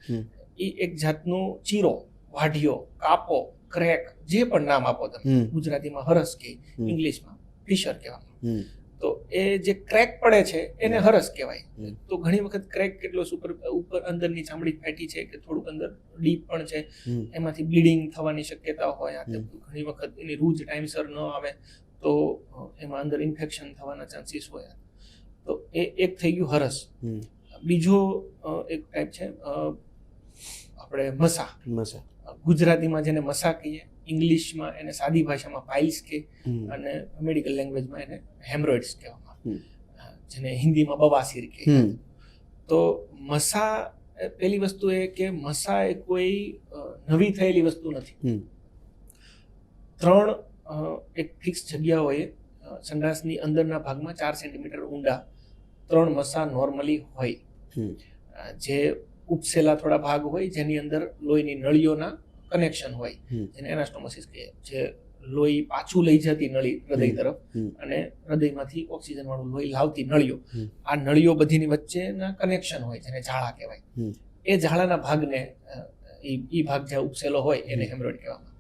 એ એક જાતનો ચીરો, વાઢિયો, કાપો, ક્રેક, જે પણ નામ આપો તમે, ગુજરાતીમાં હરસ કે ઇંગ્લિશમાં ફિશર કહેવામાં, તો એ જે ક્રેક પડે છે એને હરસ કહેવાય. તો ઘણી વખત ક્રેક કેટલો ઉપર અંદરની ચામડી ફાટી છે કે થોડુંક અંદર ડીપ પણ છે, એમાંથી બ્લીડિંગ થવાની શક્યતા હોય. ઘણી વખત એની રૂજ ટાઈમસર ન આવે તો એમાં અંદર ઇન્ફેક્શન થવાના ચાન્સીસ હોય. તો એ એક થઈ ગયું હરસ. બીજો એક ટાઈપ છે આપણે મસા. ગુજરાતીમાં જેને મસા કહીએ, ઇંગ્લિશમાં એને સાદી ભાષામાં પાઇલ્સ કહે, અને મેડિકલ લેંગ્વેજમાં એને હેમરોઇડ્સ કહેવામાં, જેને હિન્દીમાં બવાસીર કહે. તો મસા, પહેલી વસ્તુ એ કે મસા એ કોઈ નવી થયેલી વસ્તુ નથી. 3 એક ફિક્સ જગ્યાઓએ સંડાસની અંદરના ભાગમાં 4 સેન્ટીમીટર ઊંડા 3 મસા નોર્મલી હોય, જે ઉપસેલા થોડા ભાગ હોય જેની અંદર લોહીની નળીઓના કનેક્શન હોય, જેને એનાસ્ટોમોસિસ કહે, જે લોહી પાછું લઈ જતી નળી હૃદય તરફ અને હૃદયમાંથી ઓક્સિજન વાળું લોહી લાવતી નળીઓ, આ નળીઓ બધીની વચ્ચેના કનેક્શન હોય જેને ઝાડા કહેવાય. એ ઝાડાના ભાગને એ ભાગ જ્યાં ઉપસેલો હોય એને હેમરોઇડ કહેવામાં.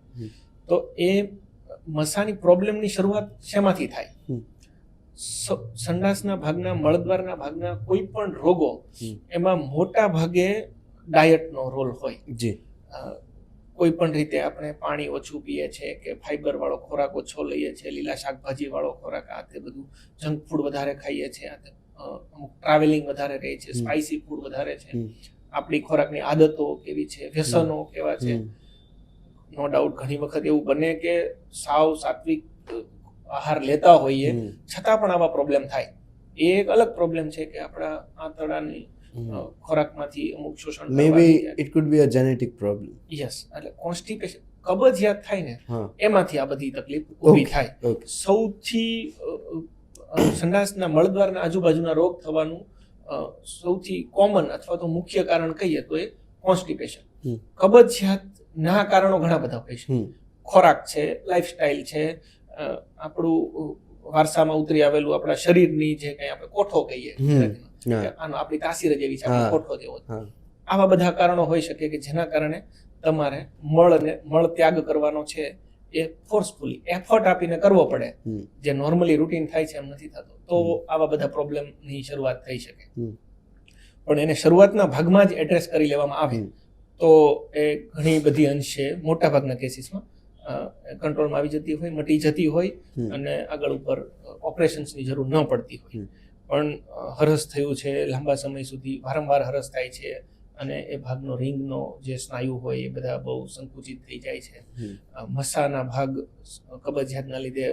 તો એ મસાની પ્રોબ્લેમની શરૂઆત શેમાંથી થાય? સંડાસના ભાગના, મળદ્વારના ભાગના કોઈ પણ રોગો, એમાં મોટા ભાગે ડાયટનો રોલ હોય. કોઈ પણ રીતે આપણે પાણી ઓછું પીએ છીએ કે ફાઈબર વાળો ખોરાક ઓછો લઈએ છીએ, લીલા શાકભાજી વાળો ખોરાક, આ તે બધું જંક ફૂડ વધારે ખાઈએ છીએ, અમુક ટ્રાવેલિંગ વધારે રહે છે, સ્પાઇસી ફૂડ વધારે છે, આપણી ખોરાકની આદતો કેવી છે, વ્યસનો કેવા છે. નો ડાઉટ ઘણી વખત એવું બને કે સાવ સાત્વિક આહાર લેતા હોઈએ છતાં પણ આવા પ્રોબ્લેમ થાય. એ એક અલગ પ્રોબ્લેમ છે કે આપણા આંતરડાની ખોરાકમાંથી અમુક શોષણ, may be it could be a genetic problem. Yes, એટલે કોન્સ્ટિપેશન, કબજિયાત થાય ને એમાંથી આ બધી તકલીફ ઊભી થાય. સૌથી સંડાસના મળદ્વારના આજુબાજુના રોગ થવાનું સૌથી કોમન અથવા તો મુખ્ય કારણ કહીએ તો એ કોન્સ્ટિપેશન. કબજિયાત ના કારણો ઘણા બધા હોય છે. ખોરાક છે, લાઈફસ્ટાઈલ છે, આપણું વારસામાં ઉતરી આવેલું આપણા શરીરની જે કંઈ આપણે કોઠો કહીએ, આનો આપણી તાસીર જ એવી છે, કોઠો જેવો. આવા બધા કારણો હોઈ શકે કે જેના કારણે તમારે મળ ત્યાગ કરવાનો છે એ ફોર્સફુલી એફર્ટ આપીને કરવો પડે, જે નોર્મલી રૂટીન થાય છે એમ નથી થતો. તો આવા બધા પ્રોબ્લેમની શરૂઆત થઈ શકે. પણ એને શરૂઆતના ભાગમાં જ એડ્રેસ કરી લેવામાં આવે તો એ ઘણી બધી અંશે મોટાભાગના કેસીસમાં કંટ્રોલમાં આવી જતી હોય, મટી જતી હોય અને આગળ ઉપર ઓપરેશન્સની જરૂર ન પડતી હોય. પણ હરસ થયું છે, લાંબા સમય સુધી વારંવાર હરસ થાય છે અને એ ભાગનો રિંગનો જે સ્નાયુ હોય એ બધા બહુ સંકુચિત થઈ જાય છે. મસાના ભાગ કબજિયાતના લીધે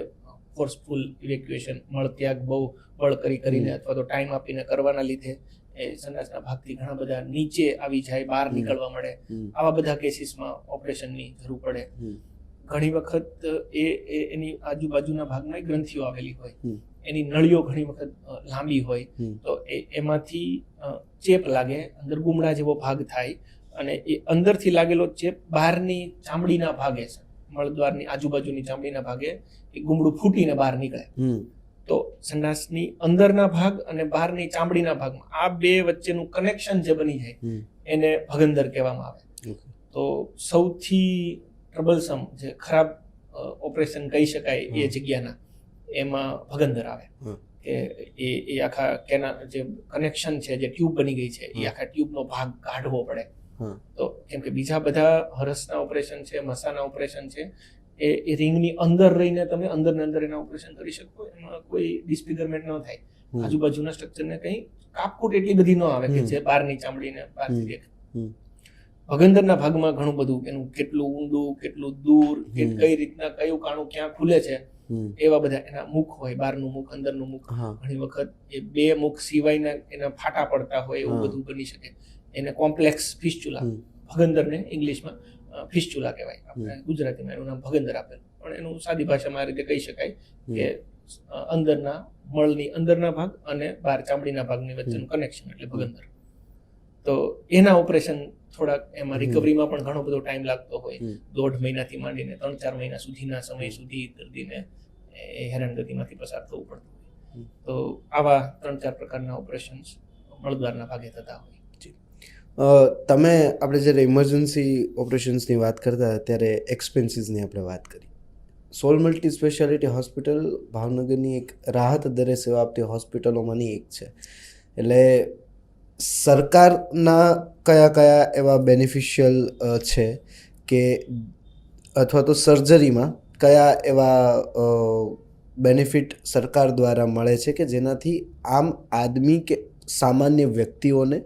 ફોર્સફુલ ઇવેક્યુએશન, મળત્યાગ બહુ બળ કરીને અથવા તો ટાઈમ આપીને કરવાના લીધે એ સંડાસના ભાગથી ઘણા બધા નીચે આવી જાય, બહાર નીકળવા મળે. આવા બધા કેસીસમાં ઓપરેશનની જરૂર પડે. ઘણી વખત એની આજુબાજુના ભાગમાં ગ્રંથિઓ આવેલી હોય, એની નળીઓ ઘણી વખત લાંબી હોય, તો એમાંથી ચેપ લાગે, અંદર ગુમડા જેવો ભાગ થાય અને એ અંદરથી લાગેલો ચેપ બહારની ચામડીના ભાગે છે, મળદ્વારની આજુબાજુની ચામડીના ભાગે એ ગુમડું ફૂટીને બહાર નીકળે. તો સંડાસની અંદરના ભાગ અને બહારની ચામડીના ભાગમાં આ બે વચ્ચેનું કનેક્શન જે બની જાય એને ભગંદર કહેવામાં આવે. તો સૌથી ટ્રબલસમ જે ખરાબ ઓપરેશન કહી શકાય એ જગ્યાના એમાં ભગંદર આવે કે એ આખા જે કનેક્શન છે, જે ટ્યુબ બની ગઈ છે, એ આખા ટ્યુબનો ભાગ કાઢવો પડે. તો કેમ કે બીજા બધા હરસના ઓપરેશન છે, મસાના ઓપરેશન છે, એ રિંગની અંદર રહીને તમે અંદર ને અંદર એના ઓપરેશન કરી શકો, એમાં કોઈ ડિસ્ફિગરમેન્ટ ન થાય, આજુબાજુના સ્ટ્રક્ચરને કંઈ કાપકૂટ એટલી બધી ન આવે કે જે બહારની ચામડીને બહારથી દેખાય. ભગંદરના ભાગમાં ઘણું બધું, એનું કેટલું ઊંડું, કેટલું દૂર, કઈ રીતના કયું કાણું ક્યાં ખુલે છે, એવા બધા એના મુખ હોય, બહારનું મુખ, અંદરનું મુખ. ઘણી વખત એ બે મુખ સિવાયના એના ફાટા પડતા હોય, એવું બધું બની શકે. એને કોમ્પ્લેક્સ ફિસ્ચ્યુલા, ભગંદરને ઇંગ્લિશમાં ફિસ્ચ્યુલા કહેવાય, આપણે ગુજરાતીમાં એનું નામ ભગંદર આપેલું, પણ એનું સાદી ભાષામાં આ રીતે કહી શકાય કે અંદરના મળની અંદરના ભાગ અને બહાર ચામડીના ભાગની વચ્ચેનું કનેક્શન એટલે ભગંદર. તો એના ઓપરેશન થોડાક, એમાં રિકવરીમાં પણ ઘણો બધો ટાઈમ લાગતો હોય, 1.5 મહિનાથી માંડીને 3-4 મહિના સુધીના સમય સુધી દર્દીને એ હેરાનગતિમાંથી પસાર થવું પડતું હોય. તો આવા 3-4 પ્રકારના ઓપરેશન્સ મળદ્વારના ભાગે થતા હોય. તમે આપણે જ્યારે ઇમરજન્સી ઓપરેશન્સની વાત કરતા ત્યારે એક્સપેન્સીસની આપણે વાત કરી. સોલ મલ્ટી સ્પેશિયાલિટી હોસ્પિટલ ભાવનગરની એક રાહત દરે સેવા આપતી હોસ્પિટલોમાંની એક છે. એટલે સરકારના કયા કયા એવા બેનિફિશિયલ છે કે અથવા તો સર્જરીમાં કયા એવા બેનિફિટ સરકાર દ્વારા મળે છે કે જેનાથી આમ આદમી કે સામાન્ય વ્યક્તિઓને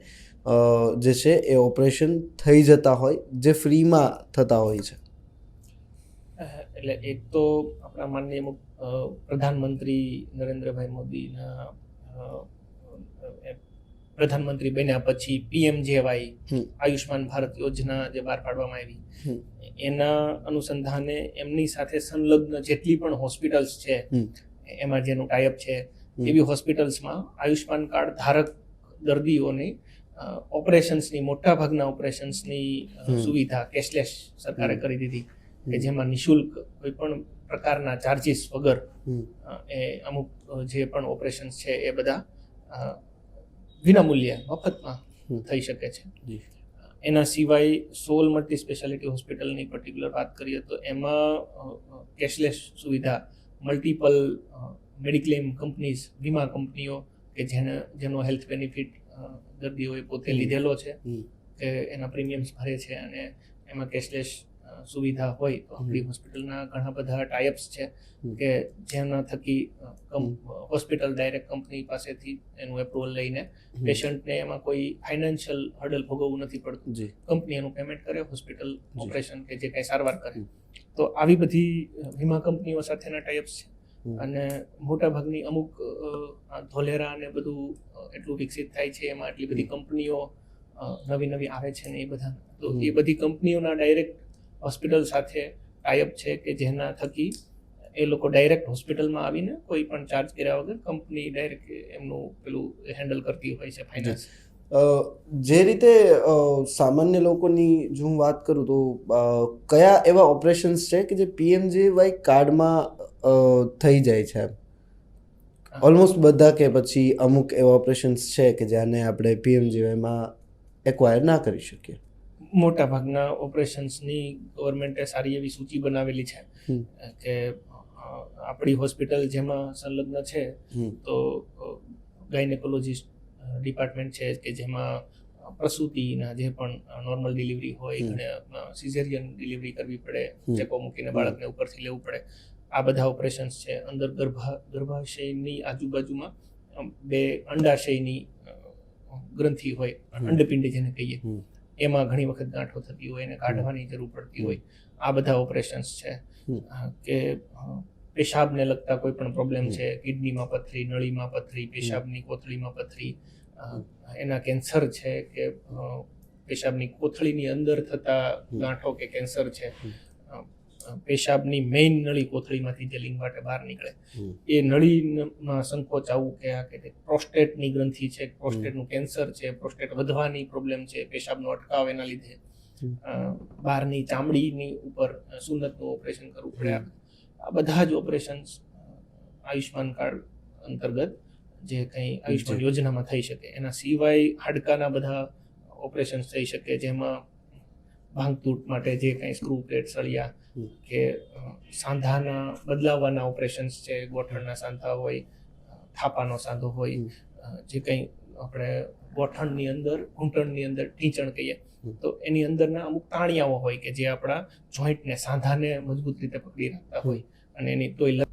જે છે એ ઓપરેશન થઈ જતા હોય, જે ફ્રીમાં થતા હોય છે? એટલે એક તો આપણા માનનીય પ્રધાનમંત્રી નરેન્દ્રભાઈ મોદીના પ્રધાનમંત્રી બન્યા પછી PMJY આયુષ્માન ભારત યોજના જે બહાર પાડવામાં આવી, એના અનુસંધાને એમની સાથે સંલગ્ન જેટલી પણ હોસ્પિટલ્સ છે, એમાં જેનું ટાઈઅપ છે, એવી હોસ્પિટલ્સમાં આયુષ્માન કાર્ડ ધારક દર્દીઓની ઓપરેશન્સની, મોટા ભાગના ઓપરેશન્સની સુવિધા કેશલેસ સરકારે કરી દીધી, કે જેમાં નિઃશુલ્ક કોઈ પણ પ્રકારના ચાર્જીસ વગર એ અમુક જે પણ ઓપરેશન્સ છે એ બધા વિનામૂલ્યે મફતમાં થઈ શકે છે. એના સિવાય સોલ મલ્ટી સ્પેશિયાલિટી હોસ્પિટલની પર્ટિક્યુલર વાત કરીએ તો એમાં કેશલેસ સુવિધા, મલ્ટિપલ મેડિક્લેમ કંપનીઝ, વીમા કંપનીઓ કે જેનો હેલ્થ બેનિફિટ દર્દીઓએ પોતે લીધેલો છે, કે એના પ્રીમિયમ્સ ભરે છે અને એમાં કેશલેસ સુવિધા હોય. તો આપણી હોસ્પિટલના ઘણા બધા ટાઈઅપ્સ છે કે જેના થકી હોસ્પિટલ ડાયરેક્ટ કંપની પાસેથી એનું એપ્રુવલ લઈને પેશન્ટને એમાં કોઈ ફાઇનાન્શિયલ હર્ડલ ભોગવવું નથી પડતું. કંપની એનું પેમેન્ટ કરે, હોસ્પિટલ ઓપરેશન કે જે કાંઈ સારવાર કરે. તો આવી બધી વીમા કંપનીઓ સાથેના ટાઈઅપ્સ છે. અને મોટાભાગની અમુક ધોલેરા અને બધું એટલું વિકસિત થાય છે, એમાં એટલી બધી કંપનીઓ નવી નવી આવે છે ને એ બધા, તો એ બધી કંપનીઓના ડાયરેક્ટ હોસ્પિટલ સાથે ટાઈઅપ છે કે જેના થકી એ લોકો ડાયરેક્ટ હોસ્પિટલમાં આવીને કોઈ પણ ચાર્જ કર્યા વગર કંપની ડાયરેક્ટ એમનું પેલું હેન્ડલ કરતી હોય છે ફાઇનાન્સ. જે રીતે સામાન્ય લોકોની જો હું વાત કરું તો કયા એવા ઓપરેશન્સ છે કે જે PMJY કાર્ડમાં થઈ જાય છે? ઓલમોસ્ટ બધા કે પછી અમુક એવા ઓપરેશન્સ છે કે જેને આપણે PMJYમાં એક્વાયર ના કરી શકીએ? મોટા ભાગના ઓપરેશન્સની ગવર્મેન્ટે સારી એવી સૂચિ બનાવેલી છે કે આપણી હોસ્પિટલ જેમાં સંલગ્ન છે, તો ગાયનેકોલોજીસ્ટ ડિપાર્ટમેન્ટ છે કે જેમાં પ્રસૂતિના જે પણ નોર્મલ ડિલિવરી હોય, ઘણા સિઝેરિયન ડિલિવરી કરવી પડે, ચેકો મૂકીને બાળકને ઉપરથી લેવું પડે, આ બધા ઓપરેશન્સ છે. અંદર ગર્ભાશયની આજુબાજુમાં 2 અંડાશયની ગ્રંથિ હોય, અંડપિંડ જેને કહીએ, એમાં ઘણી વખત ગાંઠો થતી હોય એને કાઢવાની જરૂર પડતી હોય. આ બધા ઓપરેશન્સ છે. કે પેશાબને લગતા કોઈ પણ પ્રોબ્લેમ છે, કિડનીમાં પથરી, નળીમાં પથરી, પેશાબની કોથળીમાં પથરી, એના કેન્સર છે કે પેશાબની કોથળીની અંદર થતા ગાંઠો કે કેન્સર છે, પેશાબની મેઇન નળી કોથળીમાંથી જે લિંગ માટે બહાર નીકળે એ નળીમાં સંકોચ આવવું કે આ કે પ્રોસ્ટેટની ગ્રંથિ છે, પ્રોસ્ટેટનું કેન્સર છે, પ્રોસ્ટેટ વધવાની પ્રોબ્લેમ છે, પેશાબનો અટકાવ એના લીધે, બહારની ચામડીની ઉપર સુન્નતનું ઓપરેશન કરવું પડે. આ બધા જ ઓપરેશન્સ આયુષ્માન કાર્ડ અંતર્ગત જે કંઈ આયુષ્માન યોજનામાં થઈ શકે. એના સિવાય હાડકાના બધા ઓપરેશન્સ થઈ શકે, જેમાં ભાંગતૂટ માટે જે કંઈ સ્ક્રૂ પ્લેટ, સળિયા કે સાંધાના બદલાવવાના ઓપરેશન્સ છે, ગોઠણના સાંધા હોય, થાપાનો સાંધો હોય, જે કંઈ આપણે ગોઠણની અંદર, ઘૂંટણની અંદર ઢીંચણ કહીએ તો એની અંદરના અમુક તાણિયાઓ હોય કે જે આપણા જોઈન્ટને, સાંધાને મજબૂત રીતે પકડી રાખતા હોય અને એની તોય.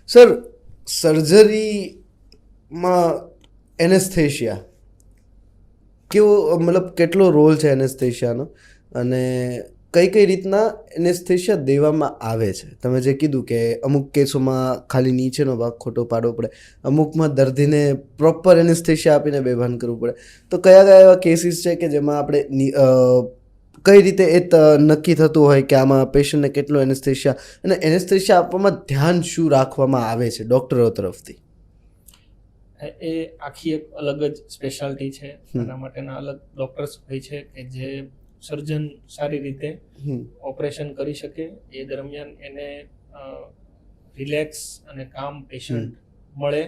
સર, સર્જરીમાં એનેસ્થેશિયા કેવો, મતલબ કેટલો રોલ છે એનેસ્થેશિયાનો અને કઈ કઈ રીતના એનેસ્થેશિયા દેવામાં આવે છે? તમે જે કીધું કે અમુક કેસોમાં ખાલી નીચેનો ભાગ ખોટો પાડવો પડે, અમુકમાં દર્દીને પ્રોપર એનેસ્થેશિયા આપીને બેભાન કરવું પડે, તો કયા કયા એવા કેસીસ છે કે જેમાં આપણે કઈ રીતે એ નક્કી થતું હોય કે આમાં પેશન્ટને કેટલો એનેસ્થેશિયા, અને એનેસ્થેશિયા આપવામાં ધ્યાન શું રાખવામાં આવે છે ડૉક્ટરો તરફથી? એ આખી એક અલગ જ સ્પેશિયાલિટી છે. એના માટેના અલગ ડૉક્ટર્સ હોય છે કે જે સર્જન સારી રીતે ઓપરેશન કરી શકે, એ દરમિયાન એને રિલેક્સ અને કામ પેશન્ટ મળે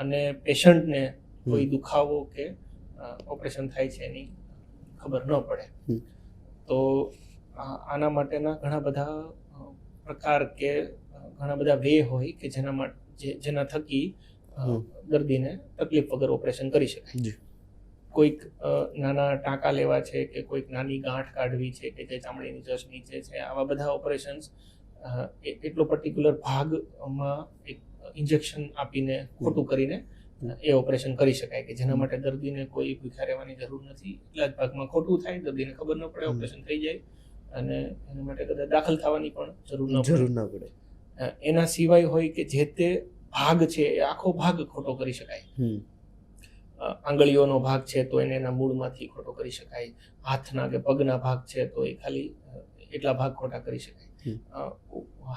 અને પેશન્ટને કોઈ દુખાવો કે ઓપરેશન થાય છે એની ખબર ન પડે. તો આના માટેના ઘણા બધા પ્રકાર કે ઘણા બધા વે હોય કે જેના થકી દર્દીને તકલીફ વગર ઓપરેશન કરી શકાય. કોઈક નાના ટાંકા લેવા છે કે કોઈક નાની ગાંઠ કાઢવી છે કે જે ચામડીની જસ્ટ નીચે છે, આવા બધા ઓપરેશન્સ એટલો પર્ટિક્યુલર ભાગમાં એક ઇન્જેક્શન આપીને ખોટું કરીને એ ઓપરેશન કરી શકાય કે જેના માટે દર્દીને કોઈ ભૂખ્યા રહેવાની જરૂર નથી. એટલા જ ભાગમાં ખોટું થાય, દર્દીને ખબર ન પડે, ઓપરેશન થઈ જાય અને એના માટે કદાચ દાખલ થવાની પણ જરૂર ન પડે. એના સિવાય હોય કે જે તે ભાગ છે એ આખો ભાગ ખોટો કરી શકાય. આંગળીઓનો ભાગ છે તો એને એના મૂળમાંથી ખોટો કરી શકાય, હાથના કે પગના ભાગ છે તો એ ખાલી એટલા ભાગ ખોટા કરી શકાય.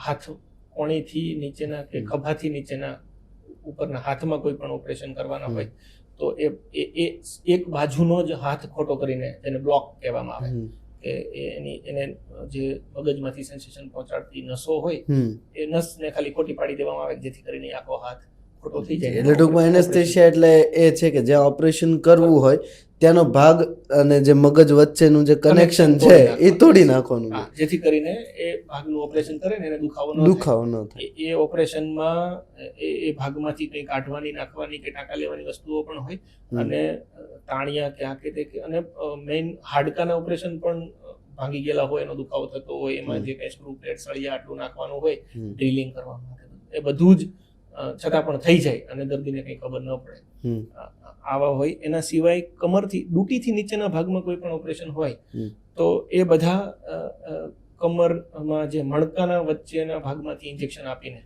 હાથ કોણીથી નીચેના કે ખભાથી નીચેના ઉપરના હાથમાં કોઈ પણ ઓપરેશન કરવાના હોય તો એ એક બાજુનો જ હાથ ખોટો કરીને એને બ્લોક કહેવામાં આવે કે એને જે મગજમાંથી સેન્સેશન પહોંચાડતી નસો હોય એ નસને ખાલી ખોટી પાડી દેવામાં આવે જેથી કરીને આખો હાથ ખોટો થઈ જાય. એટલે ટૂંકમાં એનેસ્થેશિયા એટલે એ છે કે જ્યાં ઓપરેશન કરવું હોય ત્યાંનો ભાગ અને જે મગજ વચ્ચેનું જે કનેક્શન છે એ તોડી નાખવાનું, જેથી કરીને એ ભાગનું ઓપરેશન કરે ને એને દુખાવો ન થાય. એ ઓપરેશનમાં એ ભાગમાંથી કંઈ કાઢવાની, નાખવાની કે ટાંકા લેવાની વસ્તુઓ પણ હોય અને તાણિયા કે આ કે તે, અને મેઇન હાડકાના ઓપરેશન પણ ભાંગી ગયેલા હોય, એનો દુખાવો થતો હોય, એમાં જે કંઈ સ્ક્રૂ પ્લેટ, સળિયા આટલું નાખવાનું હોય, ડ્રિલિંગ કરવાનું એ બધું જ છતાં પણ થઈ જાય અને દર્દીને કંઈ ખબર ન પડે. આવા હોય. એના સિવાય કમરથી, ડૂટીથી નીચેના ભાગમાં કોઈ પણ ઓપરેશન હોય તો એ બધા કમરમાં જે મણકાના વચ્ચેના ભાગમાંથી ઇન્જેક્શન આપીને,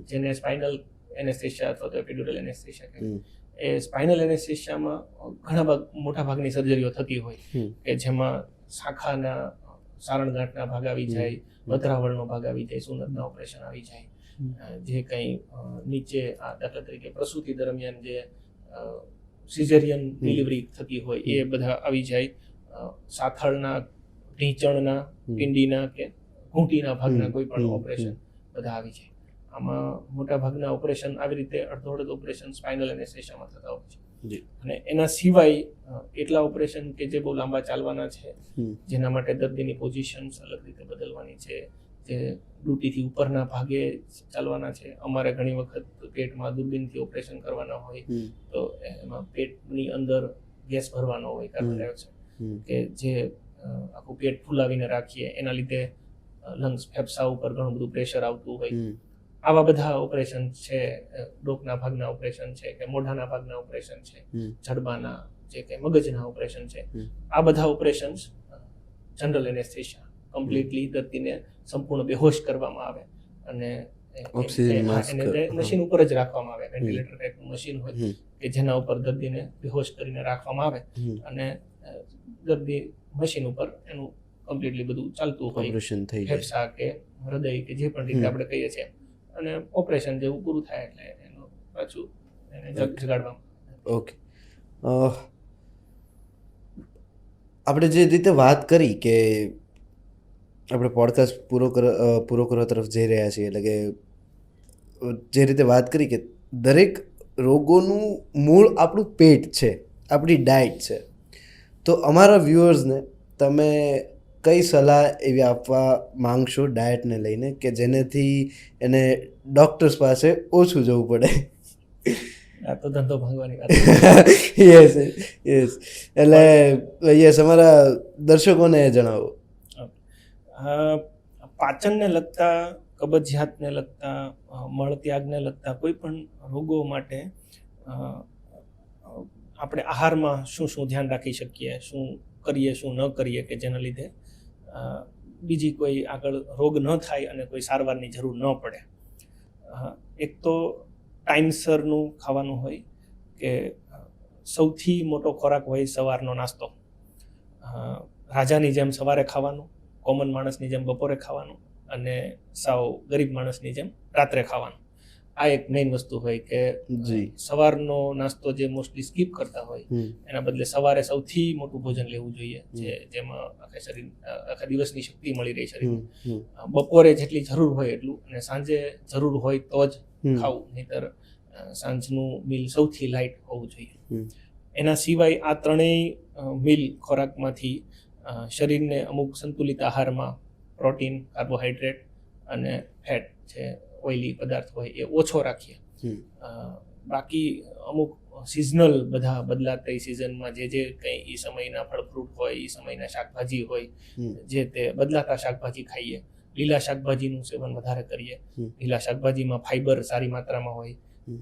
જેને સ્પાઇનલ એનેસ્થેશિયા અથવા તો એપિડ્યુરલ એનેસ્થેશિયા કહે, એ સ્પાઇનલ એનેસ્થેશિયામાં ઘણા મોટા ભાગની સર્જરીઓ થતી હોય કે જેમાં શાખાના સારણગાંઠના ભાગ આવી જાય, વધરાવળનો ભાગ આવી જાય, સુન્નતના ઓપરેશન આવી જાય, જે કંઈ નીચે દાખલા તરીકે પ્રસૂતિ દરમિયાન જે સિઝેરિયન ડિલિવરી થતી હોય એ બધા આવી જાય, સાથળના, ઢીંચણના, પિંડીના કે ઘૂંટીના ભાગના કોઈ પણ ઓપરેશન બધા આવી જાય. આમાં મોટા ભાગના ઓપરેશન આવી રીતે અડધો ઓપરેશન સ્પાઇનલ એનેસ્થેશિયામાં થતા હોય છે. અને એના સિવાય એટલા ઓપરેશન કે જે બહુ લાંબા ચાલવાના છે, જેના માટે દર્દીની પોઝિશન્સ અલગ રીતે બદલવાની છે, જે ડ્યુટીથી ઉપરના ભાગે ચાલવાના છે. અમારે ઘણી વખત પેટમાં દૂરબીનથી ઓપરેશન કરવાના હોય તો એમાં પેટની અંદર ગેસ ભરવાનો હોય કાર્બન ડાયોક્સાઇડ, કે જે આખું પેટ ફૂલાવીને રાખીએ, એના લીધે લંગ્સ ફેફસા ઉપર ઘણું બધું પ્રેશર આવતું હોય. આવા બધા ઓપરેશન છે, ડોકના ભાગના ઓપરેશન છે કે મોઢાના ભાગના ઓપરેશન છે, જડબાના જે કે મગજના ઓપરેશન છે, આ બધા ઓપરેશન્સ જનરલ એનેસ્થેશિયા કમ્પ્લીટલી દર્દીને સંપૂર્ણ બેહોશ કરવામાં આવે અને મશીન ઉપર જ રાખવામાં આવે. વેન્ટિલેટર ટાઈપનું મશીન હોય કે જેના ઉપર દર્દીને બેહોશ કરીને રાખવામાં આવે અને દર્દી મશીન ઉપર એનું કમ્પ્લીટલી બધું ચાલતું હોય, ફેફસા કે હૃદય કે જે પણ રીતે આપણે કહીએ છીએ, અને ઓપરેશન જેવું પૂરું થાય એટલે એનું પાછું એને જગાડવામાં. ઓકે, આપણે જે રીતે વાત કરી કે આપણે પોડકાસ્ટ પૂરો કરવા તરફ જઈ રહ્યા છીએ, એટલે કે જે રીતે વાત કરી કે દરેક રોગોનું મૂળ આપણું પેટ છે, આપણી ડાયટ છે, તો અમારા વ્યુઅર્સને તમે કઈ સલાહ એવી આપવા માંગશો ડાયટને લઈને કે જેનેથી એને ડૉક્ટર્સ પાસે ઓછું જવું પડે? આ તો ધંધો ભાંગવાની વાત. યસ એટલે યસ, અમારા દર્શકોને જણાવો. પાચનને લગતા, કબજિયાતને લગતા, મળત્યાગને લગતા કોઈ પણ રોગો માટે આપણે આહારમાં શું શું ધ્યાન રાખી શકીએ, શું કરીએ શું ન કરીએ કે જેના લીધે બીજી કોઈ આગળ રોગ ન થાય અને કોઈ સારવારની જરૂર ન પડે. એક તો ટાઈમસરનું ખાવાનું હોય, કે સૌથી મોટો ખોરાક હોય સવારનો નાસ્તો. રાજાની જેમ સવારે ખાવાનું, કોમન માણસની જેમ બપોરે ખાવાનું, અને સાવ ગરીબ માણસની જેમ રાત્રે ખાવાનું. આ એક મેઇન વસ્તુ હોય કે સવારનો નાસ્તો જે મોસ્ટલી સ્કીપ કરતા હોય એના બદલે સવારે સૌથી મોટું ભોજન લેવું જોઈએ, જેમાં આખા દિવસની શક્તિ મળી રહી શરીર. બપોરે જેટલી જરૂર હોય એટલું, અને સાંજે જરૂર હોય તો જ ખાવું, નહીતર સાંજનું મિલ સૌથી લાઇટ હોવું જોઈએ. એના સિવાય આ ત્રણેય મિલ ખોરાકમાંથી શરીરને અમુક સંતુલિત આહારમાં પ્રોટીન, કાર્બોહાઈડ્રેટ અને ફેટ છે, ઓઇલી પદાર્થ હોય એ ઓછો રાખીએ. બાકી અમુક સિઝનલ બધા બદલાતી સિઝનમાં જે કંઈ એ સમયના ફળ ફ્રૂટ હોય, એ સમયના શાકભાજી હોય, જે તે બદલાતા શાકભાજી ખાઈએ. લીલા શાકભાજીનું સેવન વધારે કરીએ. લીલા શાકભાજીમાં ફાઈબર સારી માત્રામાં હોય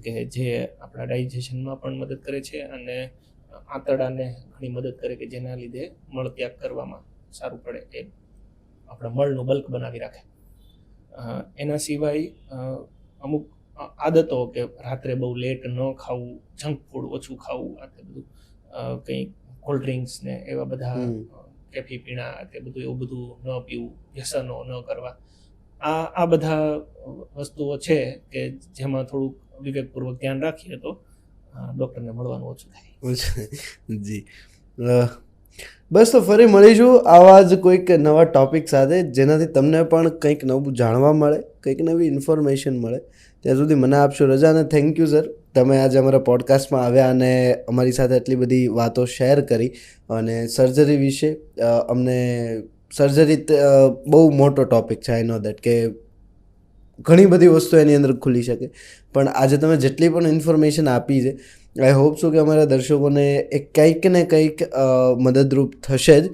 કે જે આપણા ડાયજેશનમાં પણ મદદ કરે છે અને આંતરડાને ઘણી મદદ કરે કે જેના લીધે મળત્યાગ કરવામાં સારું પડે, એ આપણા મળનું બલ્ક બનાવી રાખે. એના સિવાય અમુક આદતો કે રાત્રે બહુ લેટ ન ખાવું, જંક ફૂડ ઓછું ખાવું, આ તે બધું કંઈ કોલ્ડ ડ્રિંક્સ ને એવા બધા કેફી પીણા, તે બધું એવું બધું ન પીવું, વ્યસનો ન કરવા. આ બધા વસ્તુઓ છે કે જેમાં થોડુંક વિવેકપૂર્વક ધ્યાન રાખીએ તો ડૉક્ટરને મળવાનું ઓછું થાય. જી, બસ તો ફરી મળીશું આવા જ કોઈક નવા ટૉપિક સાથે, જેનાથી તમને પણ કંઈક નવું જાણવા મળે, કંઈક નવી ઇન્ફોર્મેશન મળે. ત્યાં સુધી મને આપશો રજા, અને થેન્ક યુ સર, તમે આજે અમારા પોડકાસ્ટમાં આવ્યા અને અમારી સાથે આટલી બધી વાતો શેર કરી. અને સર્જરી વિશે અમને, સર્જરી બહુ મોટો ટૉપિક છે, આઈ નો દેટ, કે ઘણી બધી વસ્તુ એની અંદર ખુલી શકે, પણ આજે તમે જેટલી પણ ઇન્ફોર્મેશન આપી છે, આઈ હોપ સો કે અમારા દર્શકોને કંઈક ને કંઈક મદદરૂપ થશે જ.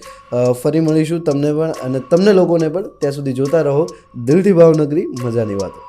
ફરી મળીશું તમને પણ અને તમને લોકોને પણ. ત્યાં સુધી જોતા રહો દિલથી ભાવનગરી, મજાની વાતો.